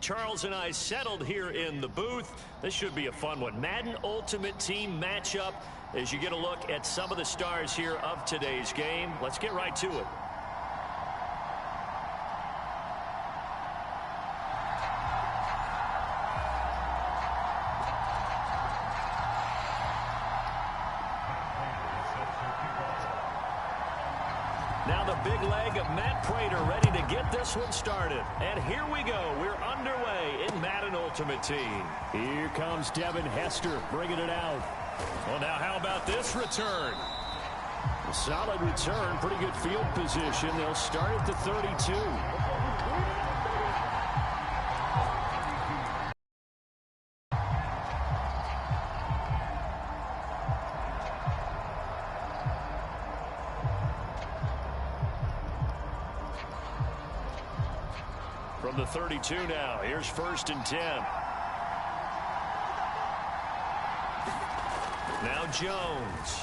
Charles and I settled here in the booth. This should be a fun one. Madden Ultimate Team matchup as you get a look at some of the stars here of today's game. Let's get right to it. Now the big leg of Matt Prater ready to get this one started. And here we go. We're underway in Madden Ultimate Team. Here comes Devin Hester bringing it out. Well, now how about this return? A solid return, pretty good field position. They'll start at the 32. From the 32 now, here's 1st and 10. Now Jones.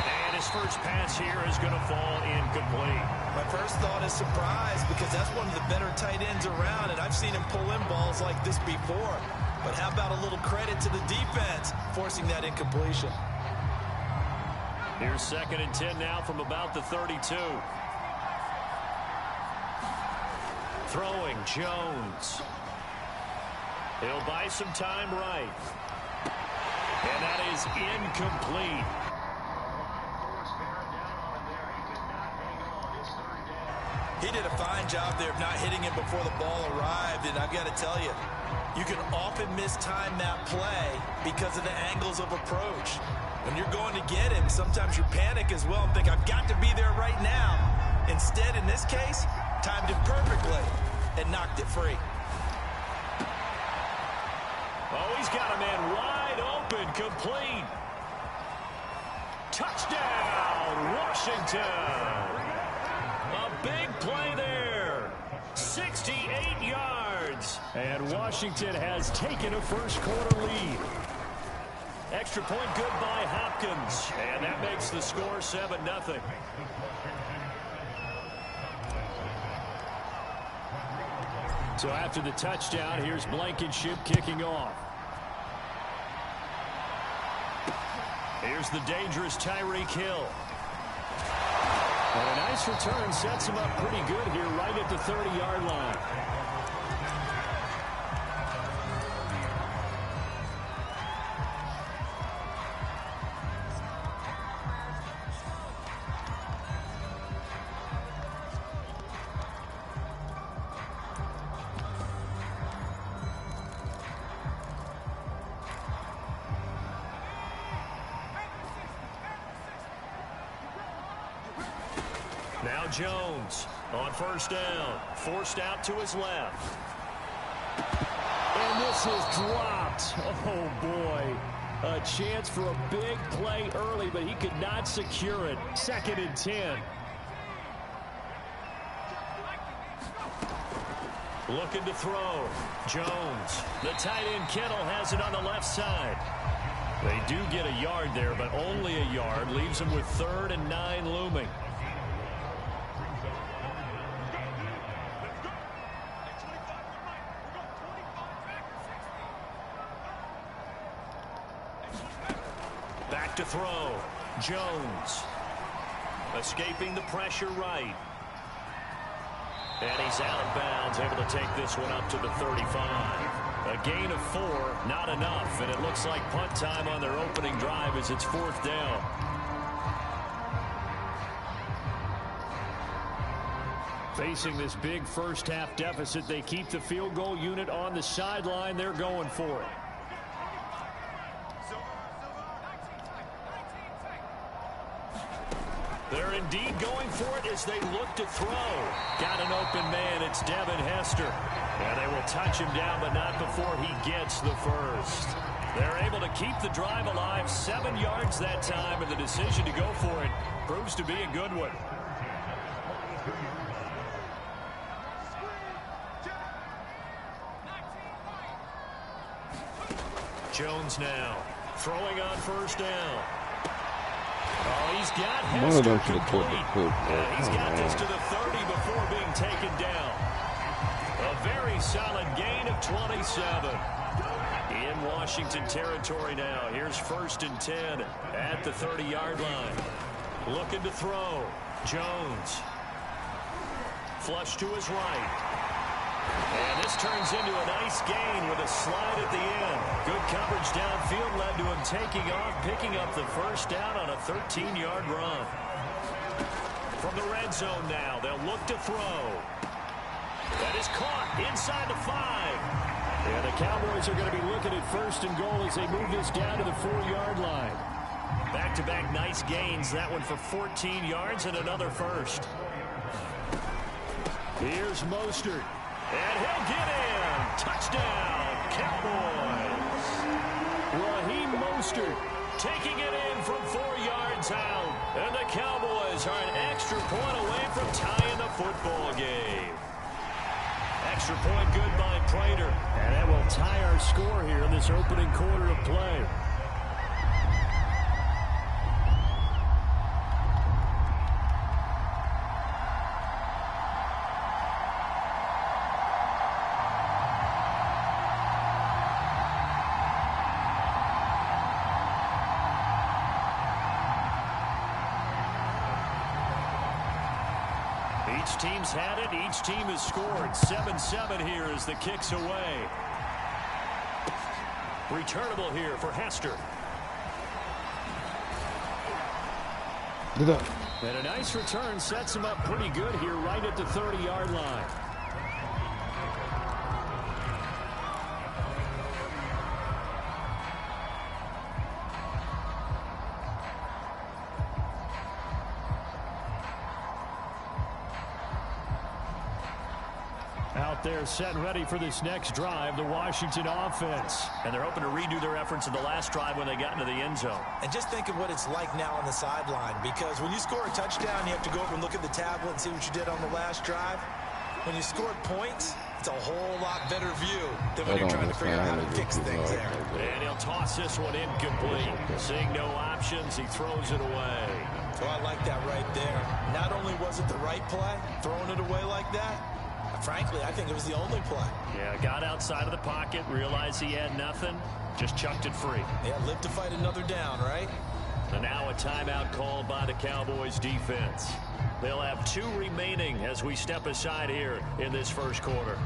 And his first pass here is going to fall incomplete. My first thought is surprise because that's one of the better tight ends around, and I've seen him pull in balls like this before. But how about a little credit to the defense forcing that incompletion? Here's 2nd and 10 now from about the 32. Throwing Jones. He'll buy some time right. And that is incomplete. He did a fine job there of not hitting it before the ball arrived, and I've got to tell you, you can often mistime that play because of the angles of approach. When you're going to get him, sometimes you panic as well and think, I've got to be there right now. Instead, in this case, timed it perfectly and knocked it free. Oh, he's got a man wide open, complete. Touchdown, Washington. A big play there. 68 yards. And Washington has taken a first-quarter lead. Extra point good by Hopkins. And that makes the score 7-0. So after the touchdown, here's Blankenship kicking off. Here's the dangerous Tyreek Hill. And a nice return sets him up pretty good here right at the 30-yard line. Now Jones on 1st down, forced out to his left. And this is dropped. Oh, boy. A chance for a big play early, but he could not secure it. 2nd and 10. Looking to throw. Jones. The tight end Kittle has it on the left side. They do get a yard there, but only a yard. Leaves them with 3rd and 9 looming. Back to throw. Jones. Escaping the pressure right. And he's out of bounds, able to take this one up to the 35. A gain of 4, not enough, and it looks like punt time on their opening drive as it's 4th down. Facing this big first-half deficit, they keep the field goal unit on the sideline. They're going for it. They're indeed going for it as they look to throw. Got an open man. It's Devin Hester. And they will touch him down, but not before he gets the first. They're able to keep the drive alive. 7 yards that time, and the decision to go for it proves to be a good one. Jones now throwing on 1st down. Oh, he's got Hester complete. He's got this to the 30 before being taken down. A very solid gain of 27. In Washington territory now. Here's 1st and 10 at the 30-yard line. Looking to throw. Jones. Flush to his right. And this turns into a nice gain with a slide at the end. Good coverage downfield led to him taking off, picking up the first down on a 13-yard run. From the red zone now, they'll look to throw. That is caught inside the 5. And the Cowboys are going to be looking at 1st and goal as they move this down to the 4-yard line. Back-to-back nice gains. That one for 14 yards and another first. Here's Mostert. And he'll get in. Touchdown, Cowboys. Raheem Mostert taking it in from 4 yards out. And the Cowboys are an extra point away from tying the football game. Extra point good by Prater. And that will tie our score here in this opening quarter of play. Each team's had it. Each team has scored. 7-7 here as the kick's away. Returnable here for Hester. And a nice return sets him up pretty good here right at the 30-yard line. Out there set and ready for this next drive, the Washington offense. And they're hoping to redo their efforts in the last drive when they got into the end zone. And just think of what it's like now on the sideline, because when you score a touchdown, you have to go over and look at the tablet and see what you did on the last drive. When you scored points, it's a whole lot better view than when you're trying to figure out how to fix things there. And he'll toss this one incomplete. Seeing no options, he throws it away. Oh, I like that right there. Not only was it the right play, throwing it away like that, frankly, I think it was the only play. Yeah, got outside of the pocket, realized he had nothing, just chucked it free. Yeah, live to fight another down, right? And now a timeout called by the Cowboys defense. They'll have 2 remaining as we step aside here in this first quarter.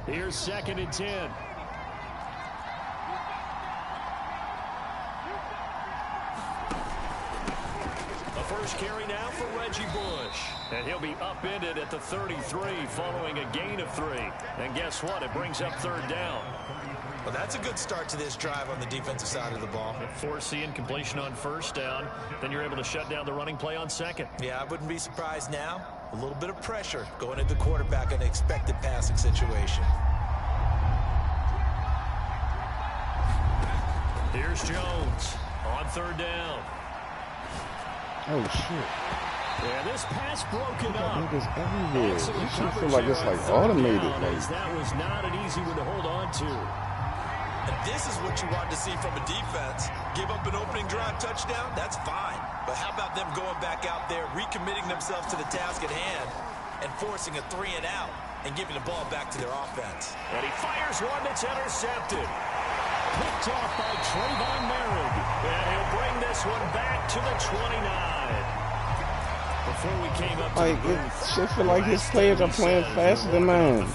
Here's 2nd and 10. First carry now for Reggie Bush. And he'll be upended at the 33 following a gain of 3. And guess what? It brings up 3rd down. Well, that's a good start to this drive on the defensive side of the ball. Force the incompletion on 1st down. Then you're able to shut down the running play on 2nd. Yeah, I wouldn't be surprised now. A little bit of pressure going at the quarterback in an expected passing situation. Here's Jones on 3rd down. Oh, shit. Yeah, this pass broken up. Niggas everywhere. You should feel like it's like automated. Like. That was not an easy one to hold on to. And this is what you want to see from a defense. Give up an opening drive touchdown, that's fine. But how about them going back out there, recommitting themselves to the task at hand, and forcing a 3 and out, and giving the ball back to their offense. And he fires one that's intercepted. Picked off by Trayvon Merritt. And he'll bring this one back to the 29. Before we came up to the booth, it feel like his players are playing faster than mine.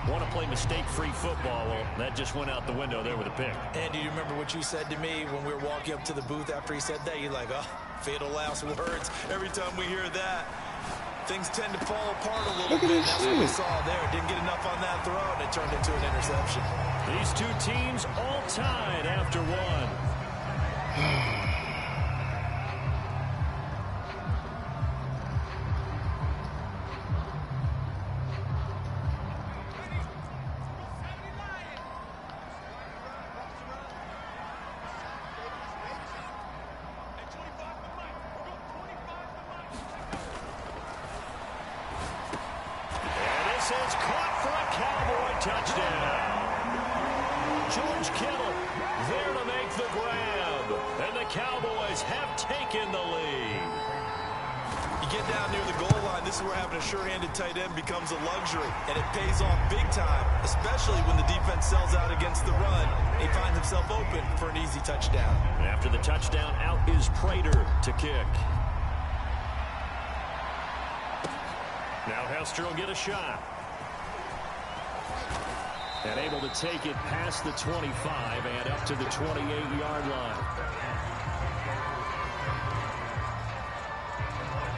Want to play mistake-free football. Well, that just went out the window there with a pick. And do you remember what you said to me when we were walking up to the booth after he said that? You're like, oh, fatal last words. Every time we hear that, things tend to fall apart a little bit. That's what we saw there. Didn't get enough on that throw, and it turned into an interception. These 2 teams all tied after 1. Is caught for a Cowboy touchdown. George Kittle there to make the grab. And the Cowboys have taken the lead. You get down near the goal line, this is where having a sure-handed tight end becomes a luxury, and it pays off big time, especially when the defense sells out against the run. He finds himself open for an easy touchdown. After the touchdown, out is Prater to kick. Now Hester will get a shot. And able to take it past the 25 and up to the 28-yard line.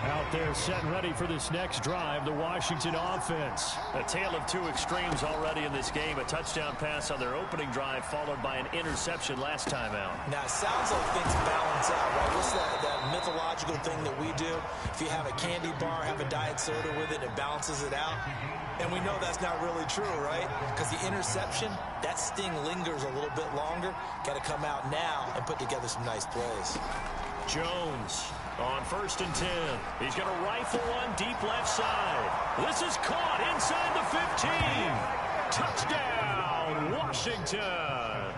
Out there set and ready for this next drive, the Washington offense. A tale of two extremes already in this game. A touchdown pass on their opening drive followed by an interception last time out. Now, it sounds like things balance out, right? What's that mythological thing that we do? If you have a candy bar, have a diet soda with it, it balances it out. And we know that's not really true, right? Because the interception, that sting lingers a little bit longer. Got to come out now and put together some nice plays. Jones on 1st and 10. He's going to rifle one deep left side. This is caught inside the 15. Touchdown, Washington.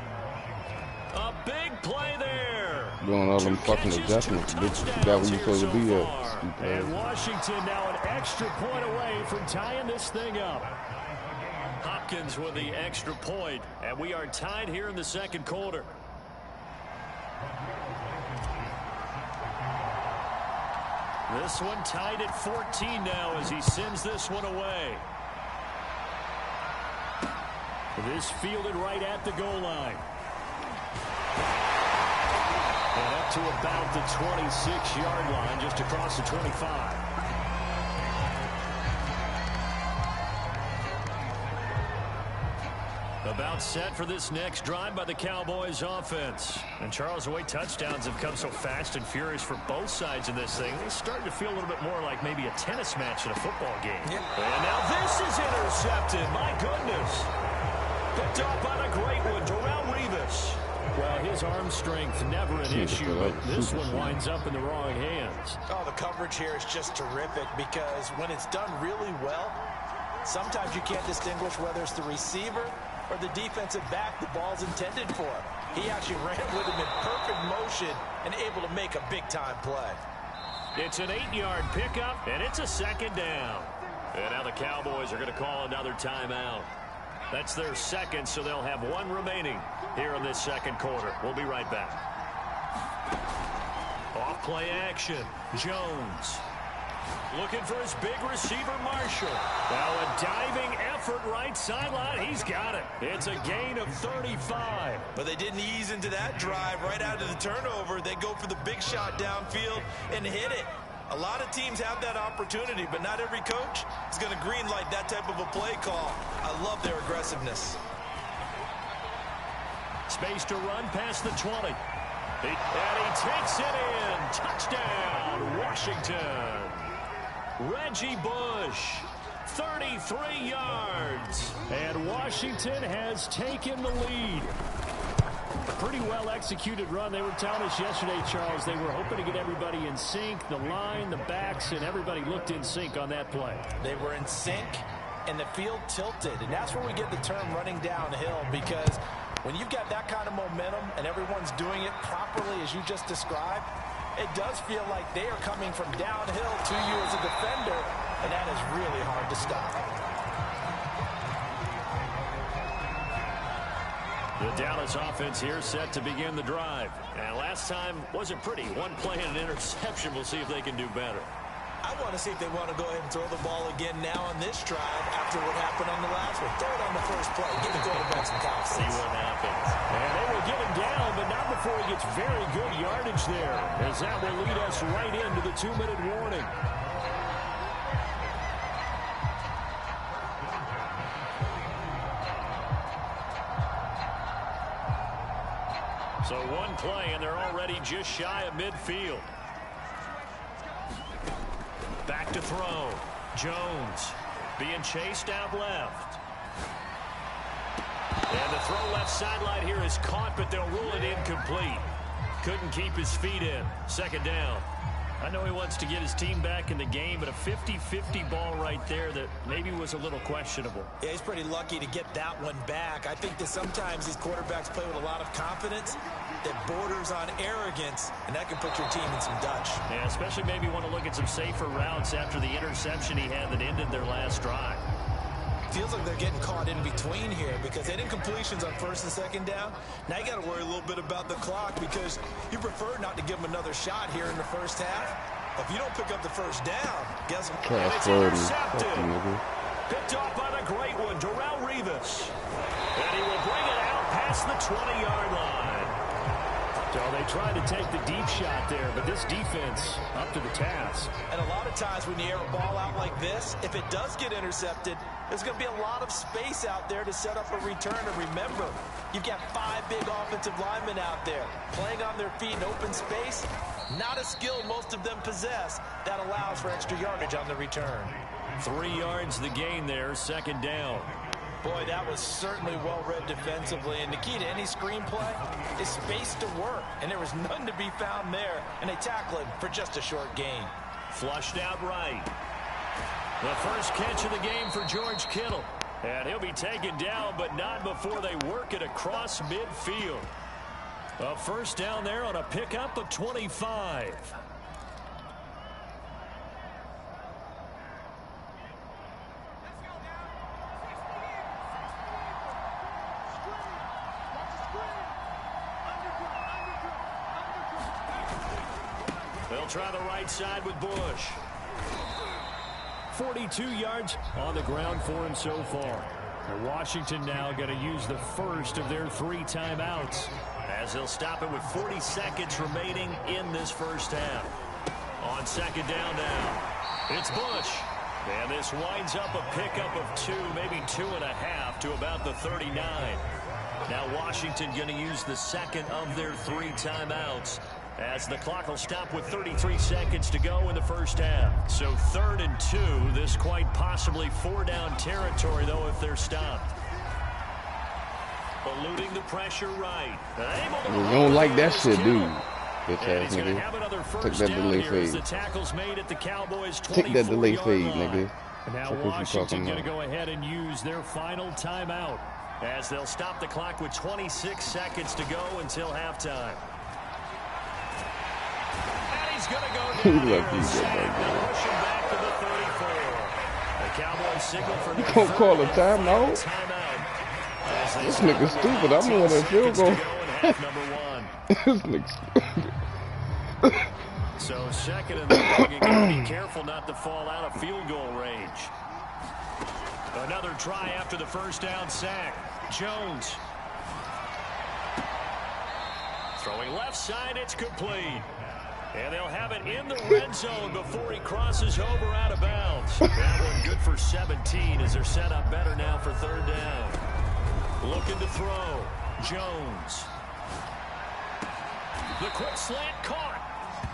A big play there. Doing all them fucking adjustments. That where you supposed to be at. And Washington now an extra point away from tying this thing up. Hopkins with the extra point, and we are tied here in the second quarter. This one tied at 14 now as he sends this one away. This fielded right at the goal line. And up to about the 26-yard line, just across the 25. About set for this next drive by the Cowboys offense. And Charles, the way touchdowns have come so fast and furious for both sides in this thing, it's starting to feel a little bit more like maybe a tennis match in a football game. Yeah. And now this is intercepted. My goodness. Picked up on a great one. Darrelle Revis. Well, his arm strength never an issue, but this one winds up in the wrong hands. Oh, the coverage here is just terrific because when it's done really well, sometimes you can't distinguish whether it's the receiver or the defensive back the ball's intended for. He actually ran with him in perfect motion and able to make a big-time play. It's an 8-yard pickup, and it's a second down. And now the Cowboys are going to call another timeout. That's their second, so they'll have one remaining here in this second quarter. We'll be right back. Off play action. Jones looking for his big receiver, Marshall. Now a diving effort right sideline. He's got it. It's a gain of 35. But they didn't ease into that drive right out of the turnover. They go for the big shot downfield and hit it. A lot of teams have that opportunity, but not every coach is going to greenlight that type of a play call. I love their aggressiveness. Space to run past the 20. And he takes it in. Touchdown, Washington. Reggie Bush, 33 yards. And Washington has taken the lead. A pretty well-executed run. They were telling us yesterday, Charles, they were hoping to get everybody in sync, the line, the backs, and everybody looked in sync on that play. They were in sync, and the field tilted. And that's where we get the term running downhill, because when you've got that kind of momentum and everyone's doing it properly as you just described, it does feel like they are coming from downhill to you as a defender, and that is really hard to stop. The Dallas offense here set to begin the drive. And last time wasn't pretty. One play and an interception. We'll see if they can do better. I want to see if they want to go ahead and throw the ball again now on this drive after what happened on the last one. Throw it on the first play. Give the quarterback some confidence. See what happens. And they will get him down, but not before he gets very good yardage there, as that will lead us right into the 2-minute warning. So one play, and they're already just shy of midfield. Back to throw. Jones being chased out left. And the throw left sideline here is caught, but they'll rule it incomplete. Couldn't keep his feet in. Second down. I know he wants to get his team back in the game, but a 50-50 ball right there that maybe was a little questionable. Yeah, he's pretty lucky to get that one back. I think that sometimes these quarterbacks play with a lot of confidence, that borders on arrogance, and that can put your team in some Dutch. Yeah, especially maybe want to look at some safer routes after the interception he had that ended their last drive. Feels like they're getting caught in between here because they did completions on first and second down. Now you got to worry a little bit about the clock because you prefer not to give them another shot here in the first half. If you don't pick up the first down, guess what? And it's intercepted. Picked off by the great one, Darrelle Revis. And he will bring it out past the 20-yard line. So they tried to take the deep shot there, but this defense up to the task. And a lot of times when you air a ball out like this, if it does get intercepted, there's going to be a lot of space out there to set up a return. And remember, you've got 5 big offensive linemen out there playing on their feet in open space. Not a skill most of them possess that allows for extra yardage on the return. 3 yards the gain there, second down. Boy, that was certainly well-read defensively. And the key to any screenplay is space to work. And there was none to be found there. And they tackle him for just a short gain. Flushed out right. The first catch of the game for George Kittle. And he'll be taken down, but not before they work it across midfield. A first down there on a pickup of 25. They'll try the right side with Bush. 42 yards on the ground for him so far. And Washington now going to use the first of their 3 timeouts, as they'll stop it with 40 seconds remaining in this first half. On second down now, it's Bush. And this winds up a pickup of 2, maybe 2.5 to about the 39. Now Washington going to use the second of their 3 timeouts, as the clock will stop with 33 seconds to go in the first half. So 3rd and 2, this quite possibly 4-down territory, though, if they're stopped. Eluding the pressure right. You don't like that shit, dude. Bitch ass nigga. Take that delay fade. Take that delay fade, nigga. Now Washington going to go ahead and use their final timeout, as they'll stop the clock with 26 seconds to go until halftime. He's going to go down here and push him back to the 34. The Cowboys signal for you don't call a timeout? This nigga stupid. I'm on that field goal. This nigga stupid. So second and long, you got to be careful not to fall out of field goal range. Another try after the first down sack. Jones. Throwing left side, it's complete. And they'll have it in the red zone before he crosses over out of bounds. That one good for 17 as they're set up better now for 3rd down. Looking to throw. Jones. The quick slant caught.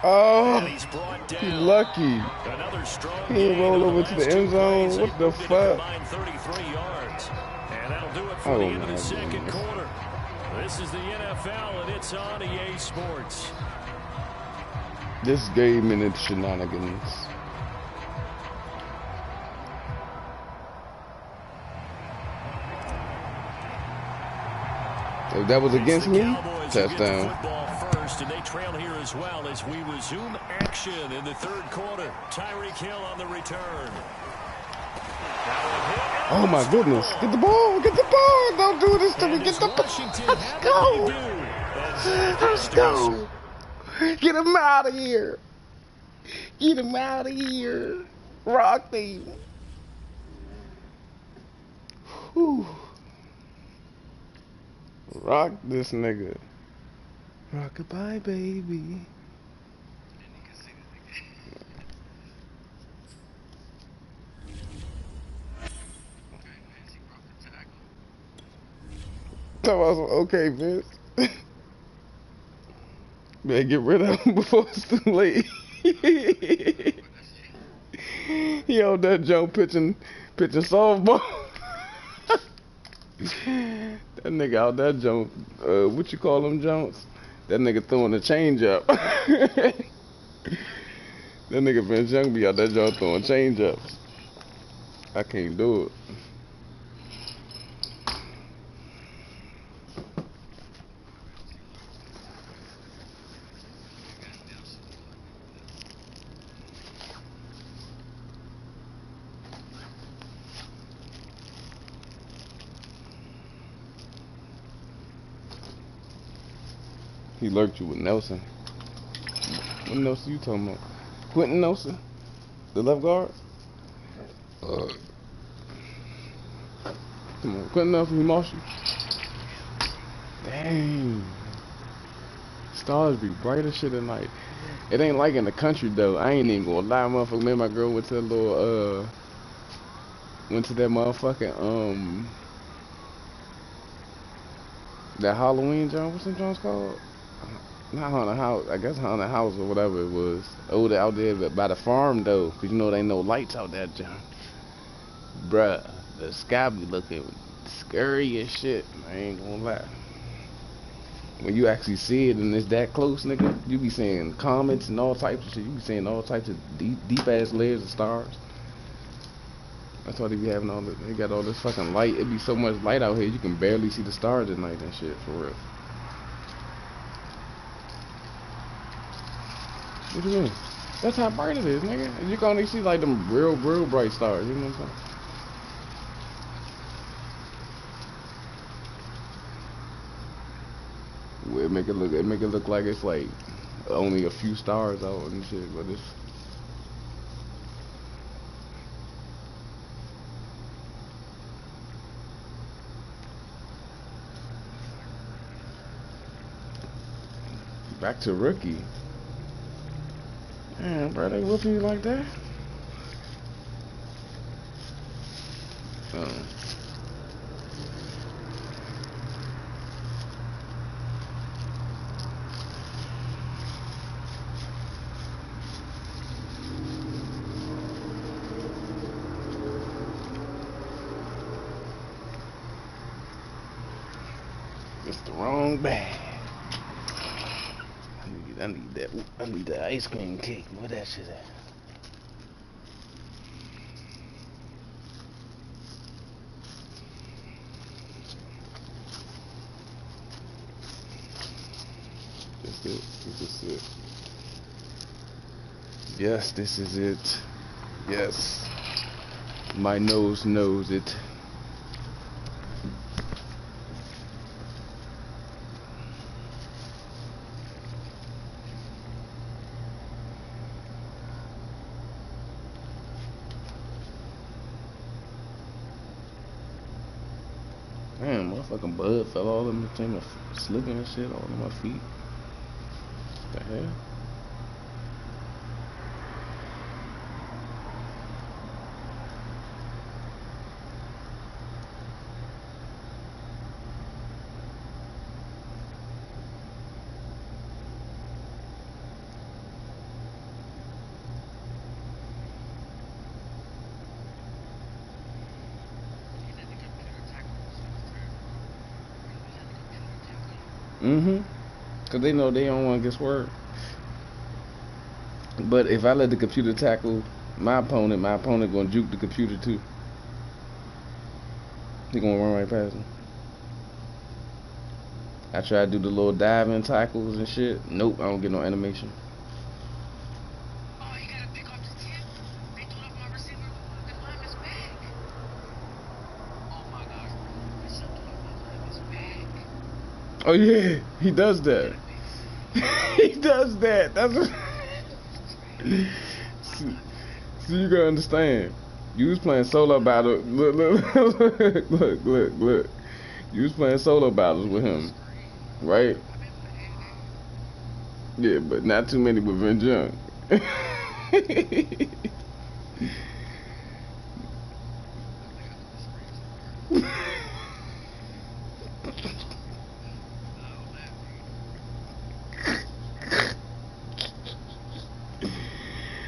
Oh, and he's brought down. He's lucky. Another strong he didn't roll over to the end zone. What the fuck? 33 yards. And that'll do it for the end of the second quarter. This is the NFL, and it's on EA Sports. This game and its shenanigans. If that was against me, touchdown. First, and they trail here as well as we resume action in the 3rd quarter. Tyreek Hill on the return. Oh my goodness! Get the ball! Get the ball! Don't do this to me! Get the ball! Let's go! Let's go! Get him out of here! Get him out of here! Rock me! Whew. Rock this nigga. Rockabye, baby. Okay, Vince. Better get rid of him before it's too late. He on that jump pitching softball. That nigga out that jump, what you call them jumps? That nigga throwing a change up. That nigga Vince Young be out that jump throwing change ups. I can't do it. He lurked you with Nelson. What Nelson you talking about? Quentin Nelson? The left guard? Come on, Quentin Nelson, he marched you. Dang. Stars be bright as shit at night. It ain't like in the country though. I ain't even gonna lie, motherfucker. Me and my girl went to that motherfucking that Halloween joint. What's them joints called? Not Haunted House. I guess Haunted House or whatever it was. Over out there by the farm though, 'cause you know there ain't no lights out there, John. Bruh, the sky be looking scary as shit. I ain't gonna lie. When you actually see it and it's that close, nigga, you be seeing comets and all types of shit. You be seeing all types of deep ass layers of stars. That's why they be having all this. They got all this fucking light. It be so much light out here, you can barely see the stars at night and shit, for real. What you mean? That's how bright it is, nigga. You can only see like them real bright stars. You know what I'm saying? It make it look like it's like only a few stars out and shit, but it's back to rookie. Damn, bro, they whooping you like that? It's the wrong bag. I need that ice cream cake. Where that shit at? This it. This is it. Yes, this is it. Yes. My nose knows it. Damn, motherfucking blood fell all in between my slipping and shit all on my feet. What the hell? Cause they know they don't want to get swerved. But if I let the computer tackle my opponent gonna juke the computer too. He gonna run right past him. I try to do the little diving tackles and shit. Nope, I don't get no animation. Oh, you gotta pick off the tip. They threw it off my receiver. The lineman's back. Oh my gosh, bro. They threw it off my lineman's back. Oh yeah, he does that. He does that. That's what. So you gotta understand. You was playing solo battle. Look. You was playing solo battles with him, right? Yeah, but not too many with Vince Young.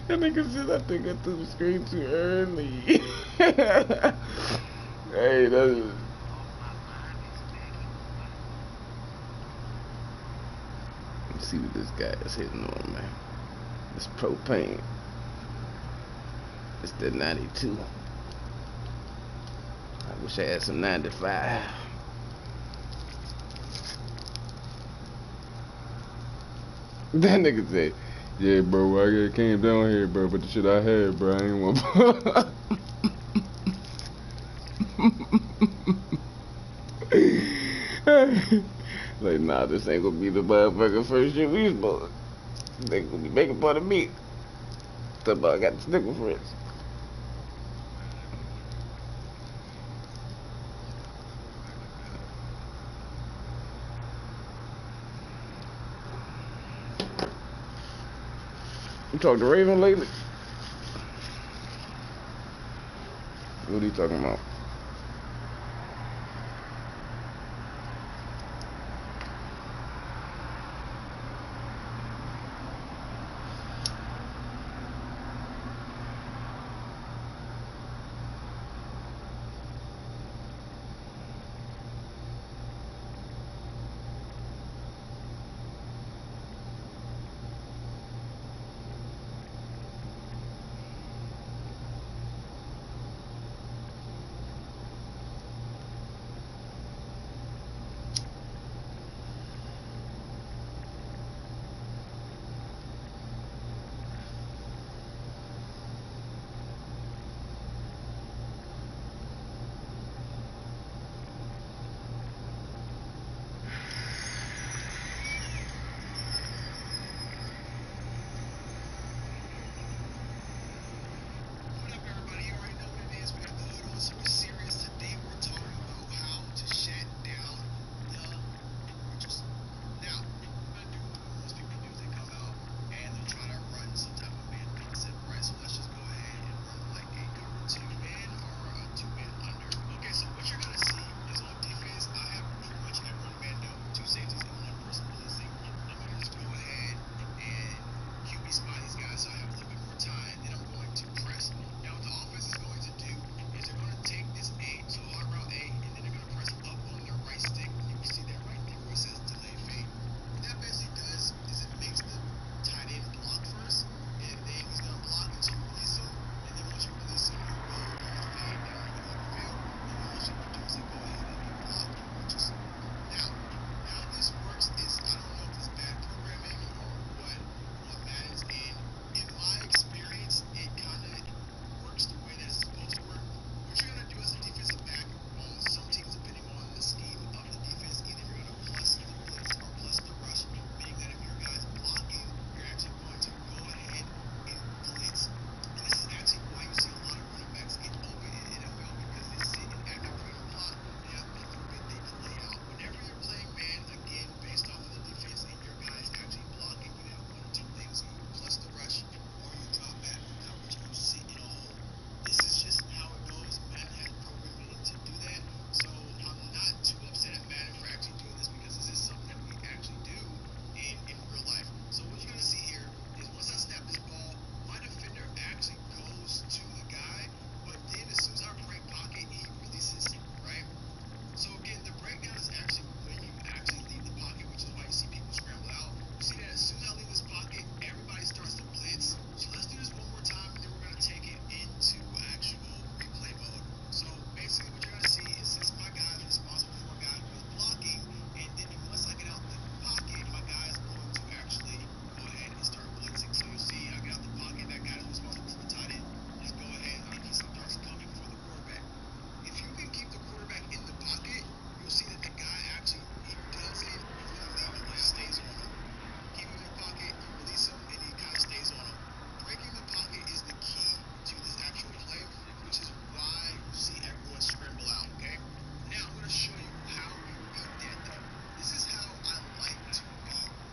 That nigga said I think I threw the screen too early. Hey, that is. Let's see what this guy is hitting on, man. It's propane. It's the 92. I wish I had some 95. That nigga said, yeah, bro, I came down here, bro, but the shit I had, bro, I ain't want Like, nah, this ain't gonna be the motherfucking first year we supposed. They gonna be making fun of me. Talk about I got the snicker friends. You talked to Raven lately? What are you talking about?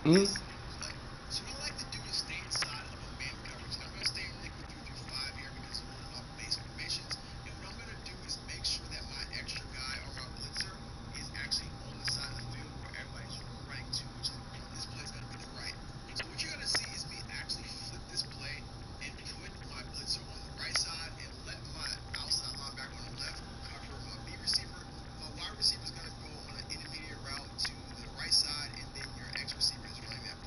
Mm-hmm. Receiver is going to go on an intermediate route to the right side, and then your X receiver is running that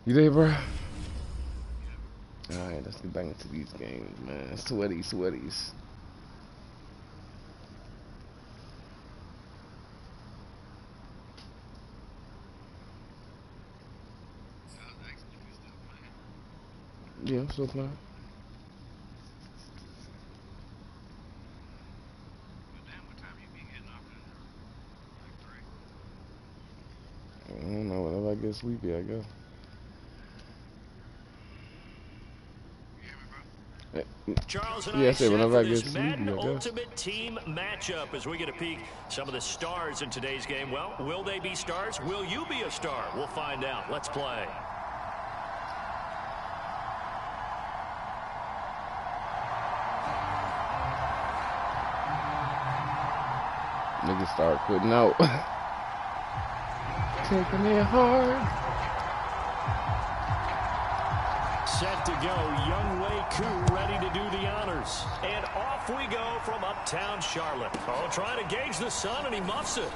You there, bro? Alright, let's get back into these games, man. Sweaties. Yeah, I'm still playing. I don't know, whenever I get sleepy, I guess. Charles and Yeah, I I said set whenever for I get this sleepy, Madden I guess. Ultimate Team matchup as we get a peek some of the stars in today's game. Well, will they be stars? Will you be a star? We'll find out. Let's play. Niggas start quitting out. Taking it hard. Set to go, Young Wei Koo ready to do the honors. And off we go from uptown Charlotte. Oh, trying to gauge the sun, and he muffs it.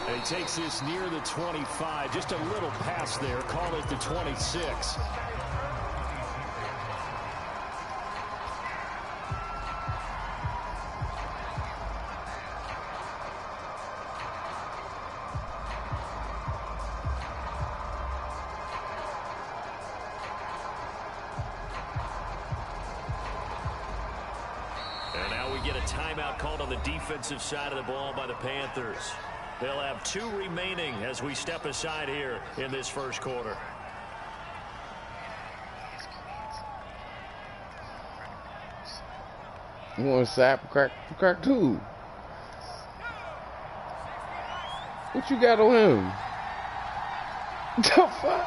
And he takes this near the 25, just a little past there, call it the 26. Get a timeout called on the defensive side of the ball by the Panthers. They'll have 2 remaining as we step aside here in this first quarter. You want to sap crack too? What you got on him? The fuck?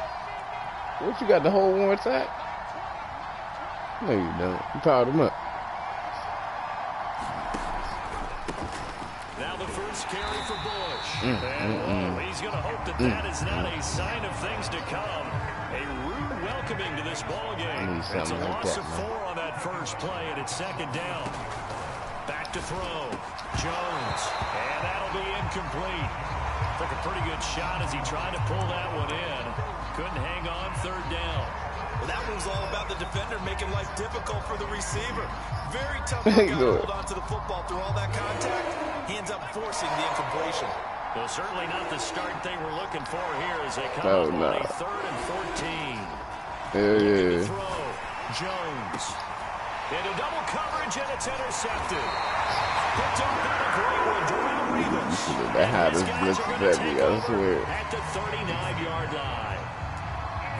What you got, the whole one sack? No, you don't. You powered him up. Now the first carry for Bush. He's going to hope that that is not a sign of things to come. A rude welcoming to this ball game. It's a loss of 4 on that first play, and it's second down. Back to throw. Jones. And that'll be incomplete. Took a pretty good shot as he tried to pull that one in. Couldn't hang on, third down. Well, that one's all about the defender making life difficult for the receiver. Very tough for a guy to hold on to the football through all that contact. He ends up forcing the incompletion. Well, certainly not the start they were looking for here as they come up on a 3rd and 14. Yeah. Throw. Jones. Into double coverage, and it's intercepted. Picked up by a great one, Darrell Revis. That had us blitzed at me, I swear. At the 39-yard line.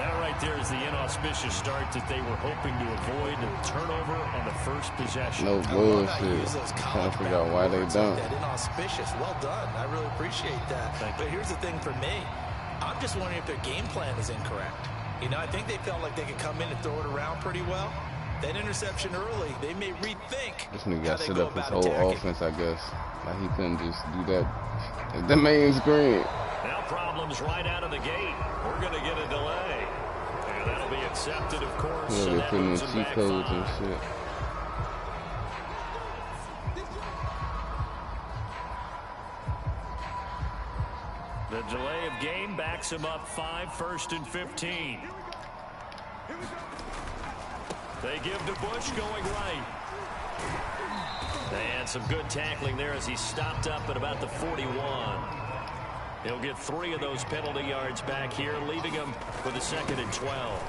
That right there is the inauspicious start that they were hoping to avoid. A turnover on the first possession. No bullshit. Trying to figure out why they don't. That inauspicious. Well done. I really appreciate that. But here's the thing for me. I'm just wondering if their game plan is incorrect. You know, I think they felt like they could come in and throw it around pretty well. That interception early, they may rethink. This nigga got set up his whole offense, I guess. Like he couldn't just do that. The main screen. Now problems right out of the gate. We're going to get a delay. And that'll be accepted, of course. Yeah, So they're that putting in moves them cheat back codes 5. and shit. The delay of game backs him up 5, 1st and 15. They give to Bush going right. And some good tackling there as he stopped up at about the 41. He'll get 3 of those penalty yards back here, leaving him with a 2nd and 12.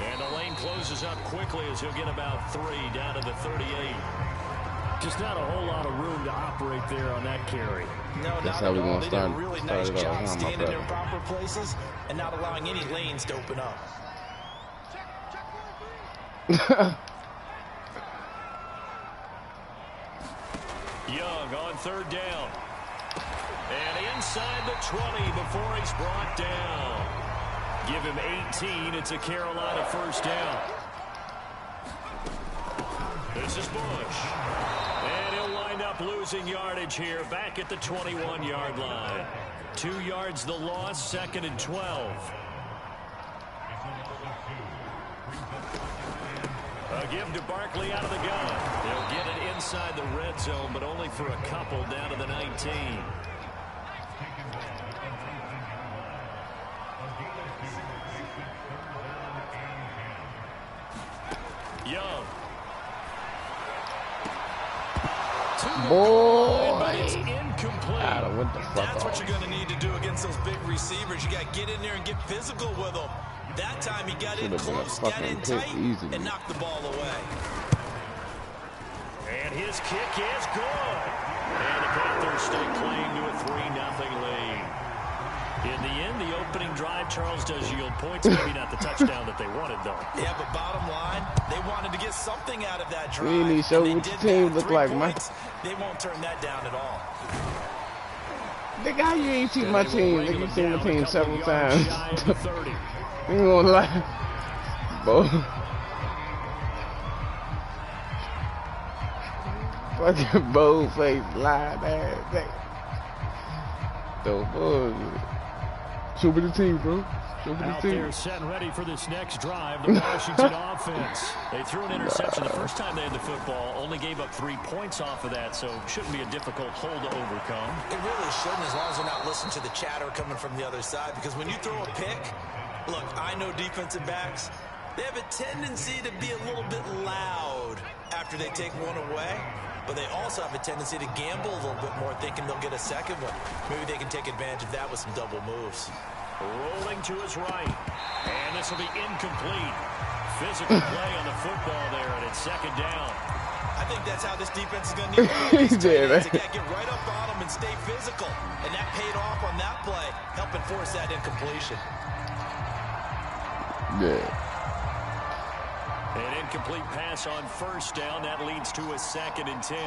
And the lane closes up quickly as he'll get about 3 down to the 38. Just not a whole lot of room to operate there on that carry. No, That's not how we at all. gonna They did a start really it nice off. job My staying in brother. their proper places and not allowing any lanes to open up. Young on 3rd down. And inside the 20 before he's brought down. Give him 18. It's a Carolina 1st down. This is Bush. And he'll wind up losing yardage here back at the 21-yard line. 2 yards the loss, 2nd and 12. A give to Barkley out of the gun. They'll get it inside the red zone, but only for a couple down to the 19. Young. Boy. But it's incomplete. What the fuck That's what off. you're going to need to do against those big receivers. You got to get in there and get physical with them. That time he got in Should've been a close, got fucking in pick tight, easily. and knocked the ball away. And his kick is good. And the Panthers stake claim to a 3-0 lead. In the end, the opening drive, Charles, does yield points. Maybe not the touchdown that they wanted, though. Yeah, but bottom line, they wanted to get something out of that drive. We need to show and they what did your team that. look 3 like, man. points, they won't turn that down at all. Nigga, how you ain't seen my And they team? will bring Nigga, you him seen my down a team couple several yards times. shy of the 30. You ain't gonna lie. Bo. Fucking bold face, lying ass nigga. The bullshit. Show me the team, bro. Show me the Out team. there set ready for this next drive, the Washington offense. They threw an interception the first time they had the football, only gave up 3 points off of that, so shouldn't be a difficult hole to overcome. It really shouldn't, as long as they're not listening to the chatter coming from the other side. Because when you throw a pick, look, I know defensive backs, they have a tendency to be a little bit loud after they take one away. But they also have a tendency to gamble a little bit more, thinking they'll get a second one. Maybe they can take advantage of that with some double moves. Rolling to his right. And this will be incomplete. Physical play on the football there, and it's second down. I think that's how this defense is going to need to play. He did, They got to get right up on them and stay physical. And that paid off on that play, helping force that incompletion. Yeah. An incomplete pass on first down. That leads to a 2nd and 10.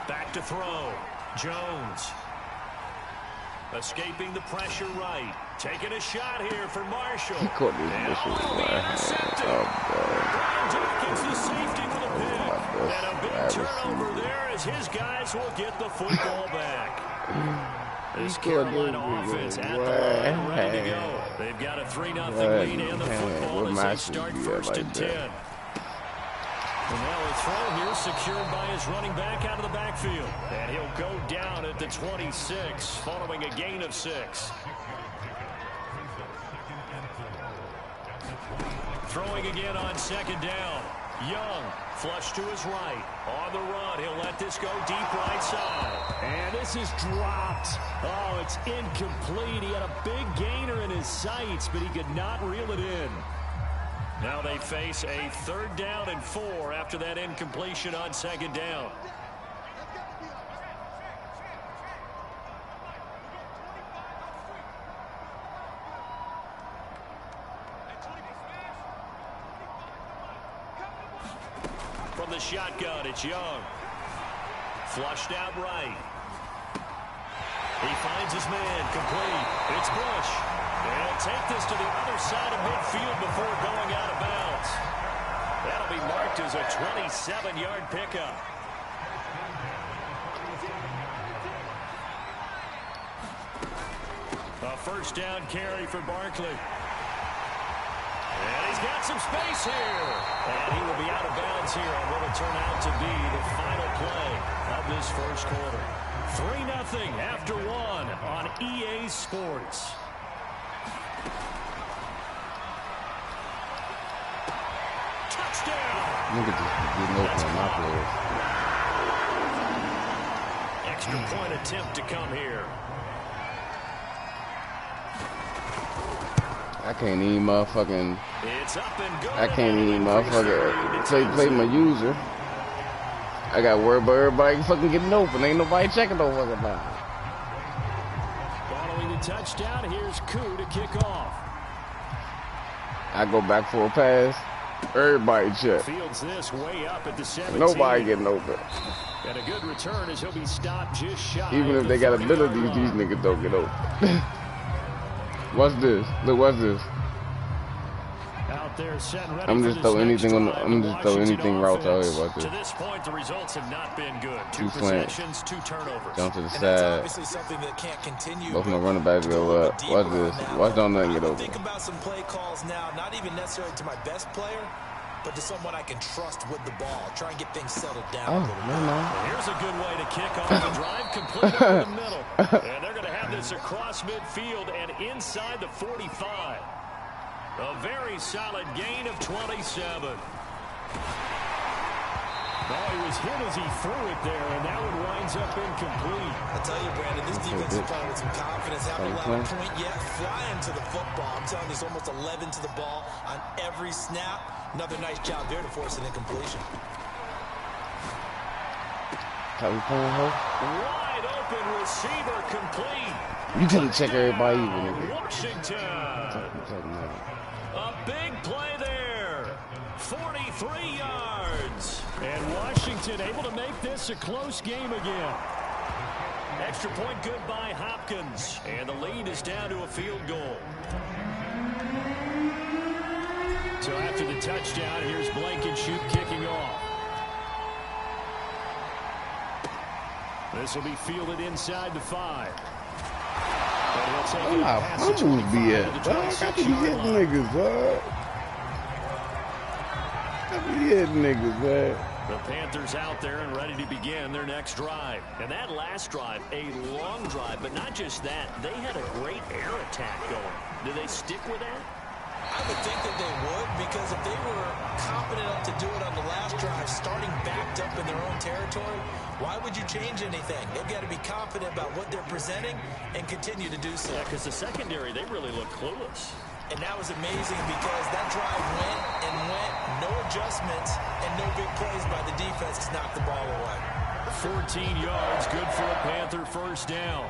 Back to throw. Jones. Escaping the pressure right. Taking a shot here for Marshall. He caught this And bitch with oh, my hand. intercepted. Brian Dawkins, the safety with a pick. And a big turnover there as his guys will get the football back. This Carolina offense at the line, ready to go. They've got a 3-0 lead and the football as they start 1st and 10. And now a throw here secured by his running back out of the backfield. And he'll go down at the 26 following a gain of 6. Throwing again on 2nd down. Young, flush to his right. On the run, he'll let this go deep right side. And this is dropped. Oh, it's incomplete. He had a big gainer in his sights, but he could not reel it in. Now they face a 3rd down and 4 after that incompletion on 2nd down. From the shotgun, it's Young. Flushed out right. He finds his man, complete. It's Bush. And he'll take this to the other side of midfield before going out of bounds. That'll be marked as a 27-yard pickup. A 1st down carry for Barkley. And he's got some space here. And he will be out of bounds here on what will turn out to be the final play of this 1st quarter. 3-0 after 1 on EA Sports. Touchdown! Look at this getting open on my players. Extra point attempt to come here. I can't even motherfucking. It's up and good. I can't even motherfucker play my user. I got worried about everybody fucking getting open. Ain't nobody checking no fucking line. Following the touchdown, here's Koo to kick off. I go back for a pass. Everybody check. Fields this way up at the 17. Nobody getting open. And a good return as he'll be stopped just shy. Even if they got abilities, these niggas don't get open. What's this? Look, what's this? Out there setting ready I'm for just this throwing next anything on. drive. I'm just throwing Washington anything route out offense. here. Watch To this. this point, the results have not been good. 2 Two slants. possessions, 2 turnovers. Down to the And that's side. obviously something that can't continue. Both my running backs go up. Watch this. Watch don't nothing get I open. think about some play calls now, not even necessarily to my best player, but to someone I can trust with the ball. Try and get things settled down a Oh, little bit. no, no. Here's a good way to kick off the drive, complete over the middle. And they're going to have run this across midfield and inside the 45. A very solid gain of 27. Oh, he was hit as he threw it there, and that one winds up incomplete. I tell you, Brandon, this defense is playing with some confidence. Haven't allowed a point yet. Flying to the football. I'm telling you, it's almost 11 to the ball on every snap. Another nice job there to force an incompletion. Wide open receiver complete. You couldn't check everybody even. Washington. A big play there. 43 yards. And Washington able to make this a close game again. Extra point good by Hopkins. And the lead is down to a field goal. So after the touchdown, here's Blankenship kicking off. This will be fielded inside the 5. Where my fumbles be at, dog? I got to be hitting niggas, dog. Man. The Panthers out there and ready to begin their next drive. And that last drive, a long drive, but not just that. They had a great air attack going. Do they stick with that? I would think that they would, because if they were competent enough to do it on the last drive, starting backed up in their own territory, why would you change anything? They've got to be confident about what they're presenting and continue to do so. Yeah, because the secondary, they really look clueless. And that was amazing because that drive went and went, no adjustments, and no big plays by the defense to knock the ball away. 14 yards, good for a Panther first down.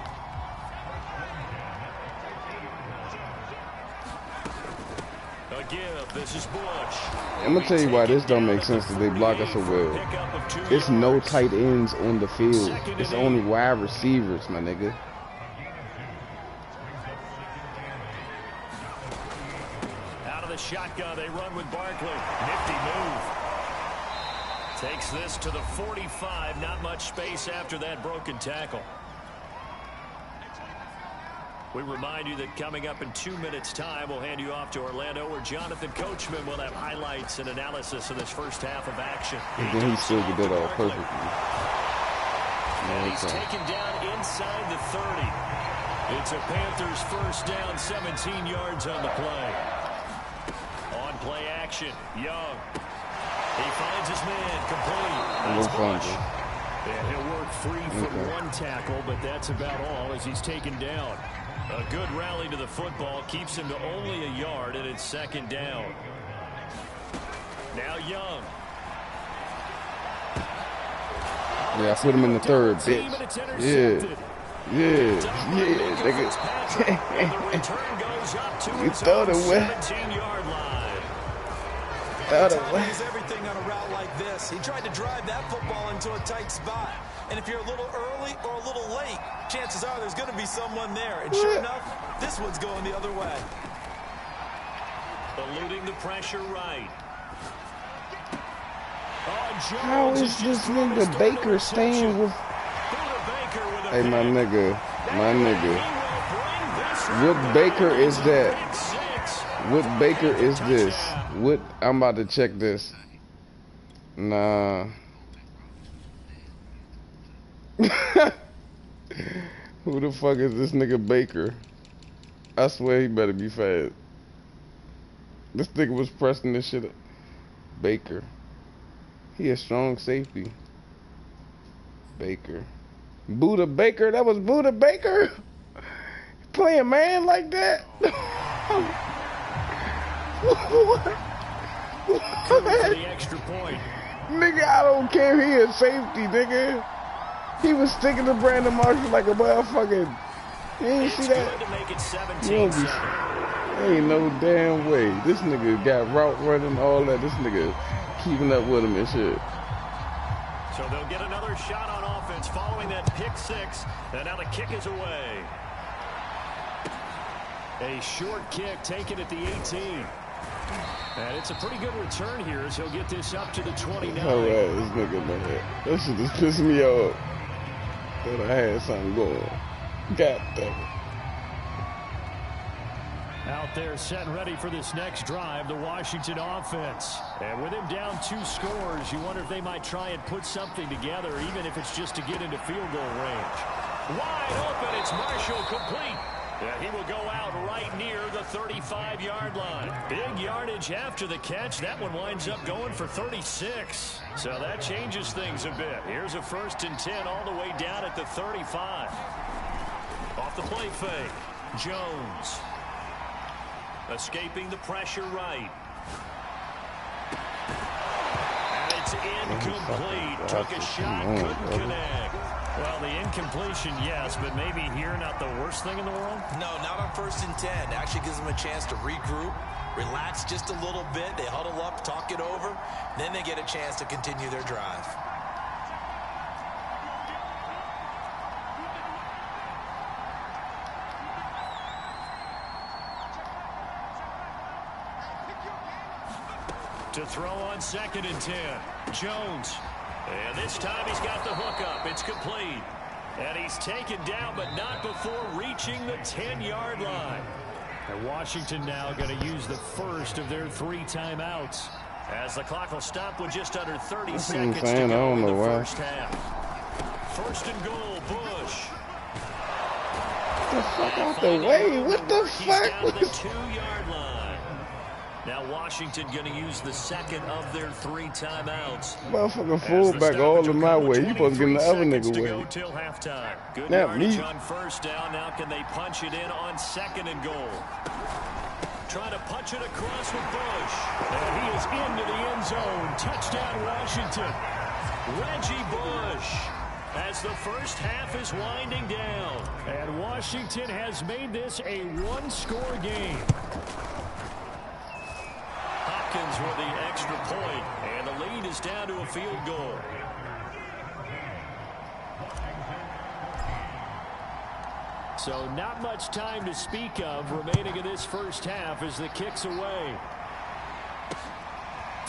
A give, this is Bush. I'm going to tell you why this don't make sense that they block us so well. It's no tight ends on the field. It's only wide receivers, my nigga. Shotgun, they run with Barkley. Nifty move. Takes this to the 45. Not much space after that broken tackle. We remind you that coming up in 2 minutes' time, we'll hand you off to Orlando, where Jonathan Coachman will have highlights and analysis of this first half of action. And then he still did that all perfectly. And he's taken down inside the 30. It's a Panthers first down, 17 yards on the play. Play action. Young. He finds his man. Complete. That's Bush. And he'll work free from one tackle, but that's about all as he's taken down. A good rally to the football keeps him to only a yard, and it's second down. Now Young. Yeah, I put him in the third, bitch. Yeah, nigga. You throw it away. 17-yard line. He's everything on a route like this. He tried to drive that football into a tight spot. And if you're a little early or a little late, chances are there's going to be someone there. And sure enough, this one's going the other way. Eluding the pressure right. How is this nigga Baker staying with... Hey, my nigga. What Baker is that? What Baker is this? What? I'm about to check this. Nah. Who the fuck is this nigga Baker? I swear he better be fast. This nigga was pressing this shit up. Baker. He a strong safety. Baker. Buda Baker? That was Buda Baker? Playing man like that? What? The extra point. Nigga, I don't care. He is safety, nigga. He was sticking to Brandon Marshall like a motherfucking. You ain't see that? To make it 17-7. Ain't no damn way. This nigga got route running, all that. This nigga keeping up with him and shit. So they'll get another shot on offense following that pick six. And now the kick is away. A short kick taken at the 18. And it's a pretty good return here as he'll get this up to the 29. All right, this nigga, man. That shit just pissed me off. Thought I had something going. God damn it. Out there set and ready for this next drive, the Washington offense. And with him down 2 scores, you wonder if they might try and put something together, even if it's just to get into field goal range. Wide open. It's Marshall complete. Yeah, he will go out right near the 35-yard line. Big yardage after the catch. That one winds up going for 36. So that changes things a bit. Here's a 1st and 10 all the way down at the 35. Off the play fake. Jones. Escaping the pressure right. And it's incomplete. Took a shot, couldn't connect. Well, the incompletion, yes, but maybe here not the worst thing in the world? No, not on 1st and 10. Actually gives them a chance to regroup, relax just a little bit. They huddle up, talk it over. Then they get a chance to continue their drive. To throw on 2nd and 10. Jones. And this time he's got the hook up. It's complete. And he's taken down, but not before reaching the 10-yard line. And Washington now going to use the first of their 3 timeouts, as the clock will stop with just under 30 seconds to go in the first half. 1st and goal, Bush. Get the fuck out the way. What the fuck? He's down to the 2-yard line. Now Washington going to use the 2nd of their 3 timeouts. Motherfucking fullback all in my way. You supposed to get in the other nigga way. Go till halftime. Good Not yardage me. on 1st down. Now can they punch it in on 2nd and goal? Trying to punch it across with Bush. And he is into the end zone. Touchdown Washington. Reggie Bush. As the first half is winding down. And Washington has made this a 1-score game. Hopkins with the extra point, and the lead is down to a field goal. So not much time to speak of remaining in this first half as the kick's away.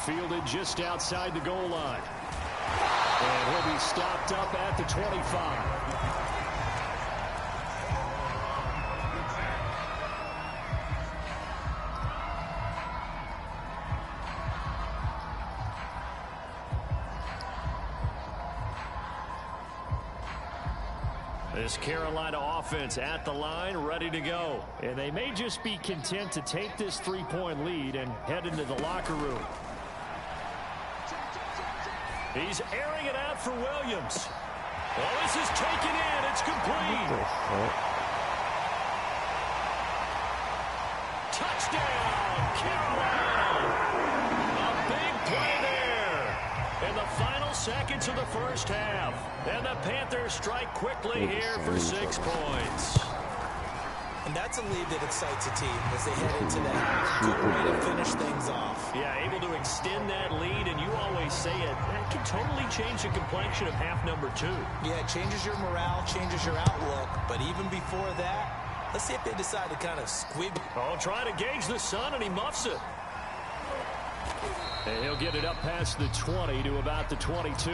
Fielded just outside the goal line. And he'll be stopped up at the 25. This Carolina offense at the line, ready to go. And they may just be content to take this 3-point lead and head into the locker room. He's airing it out for Williams. Well, this is taken in. It's complete. Touchdown, Carolina. A big play there in the final seconds of the first half. And the Panthers strike quickly here for 6 points. And that's a lead that excites a team as they head into the half. Good way to finish things off. Yeah, able to extend that lead, and you always say it, that can totally change the complexion of half number 2. Yeah, it changes your morale, changes your outlook. But even before that, let's see if they decide to kind of squib. Oh, try to gauge the sun, and he muffs it. And he'll get it up past the 20 to about the 22.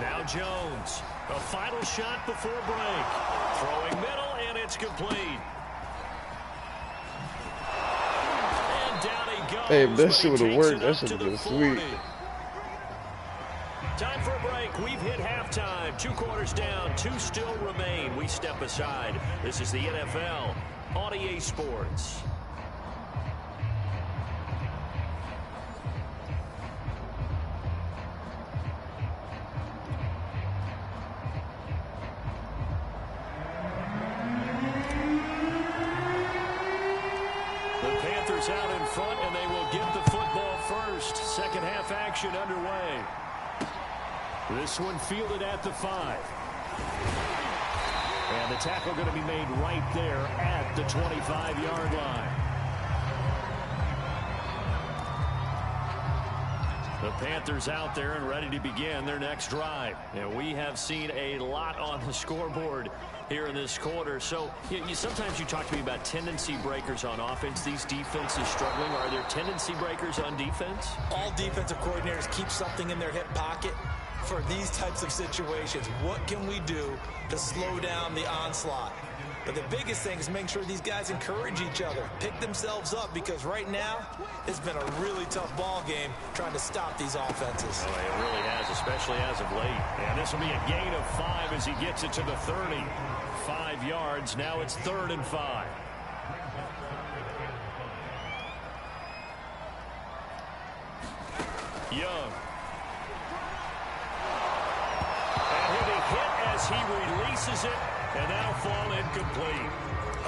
Now Jones, a final shot before break. Throwing middle, and it's complete. And down he goes. Hey, if that shit would have worked, that should have been sweet. Time for a break. We've hit halftime. 2 quarters down, 2 still remain. We step aside. This is the NFL on EA Sports. Out in front, and they will get the football first. Second half action underway. This one fielded at the 5. And the tackle going to be made right there at the 25-yard line. The Panthers out there and ready to begin their next drive. And we have seen a lot on the scoreboard here in this quarter. So sometimes you talk to me about tendency breakers on offense. These defenses struggling. Are there tendency breakers on defense? All defensive coordinators keep something in their hip pocket. for these types of situations. What can we do to slow down the onslaught? But the biggest thing is make sure these guys encourage each other, pick themselves up, because right now it's been a really tough ball game trying to stop these offenses. Oh, it really has, especially as of late. And this will be a gain of 5 as he gets it to the 30. 5 yards. Now it's 3rd and 5. Young. And he'll be hit as he releases it, and now fall incomplete.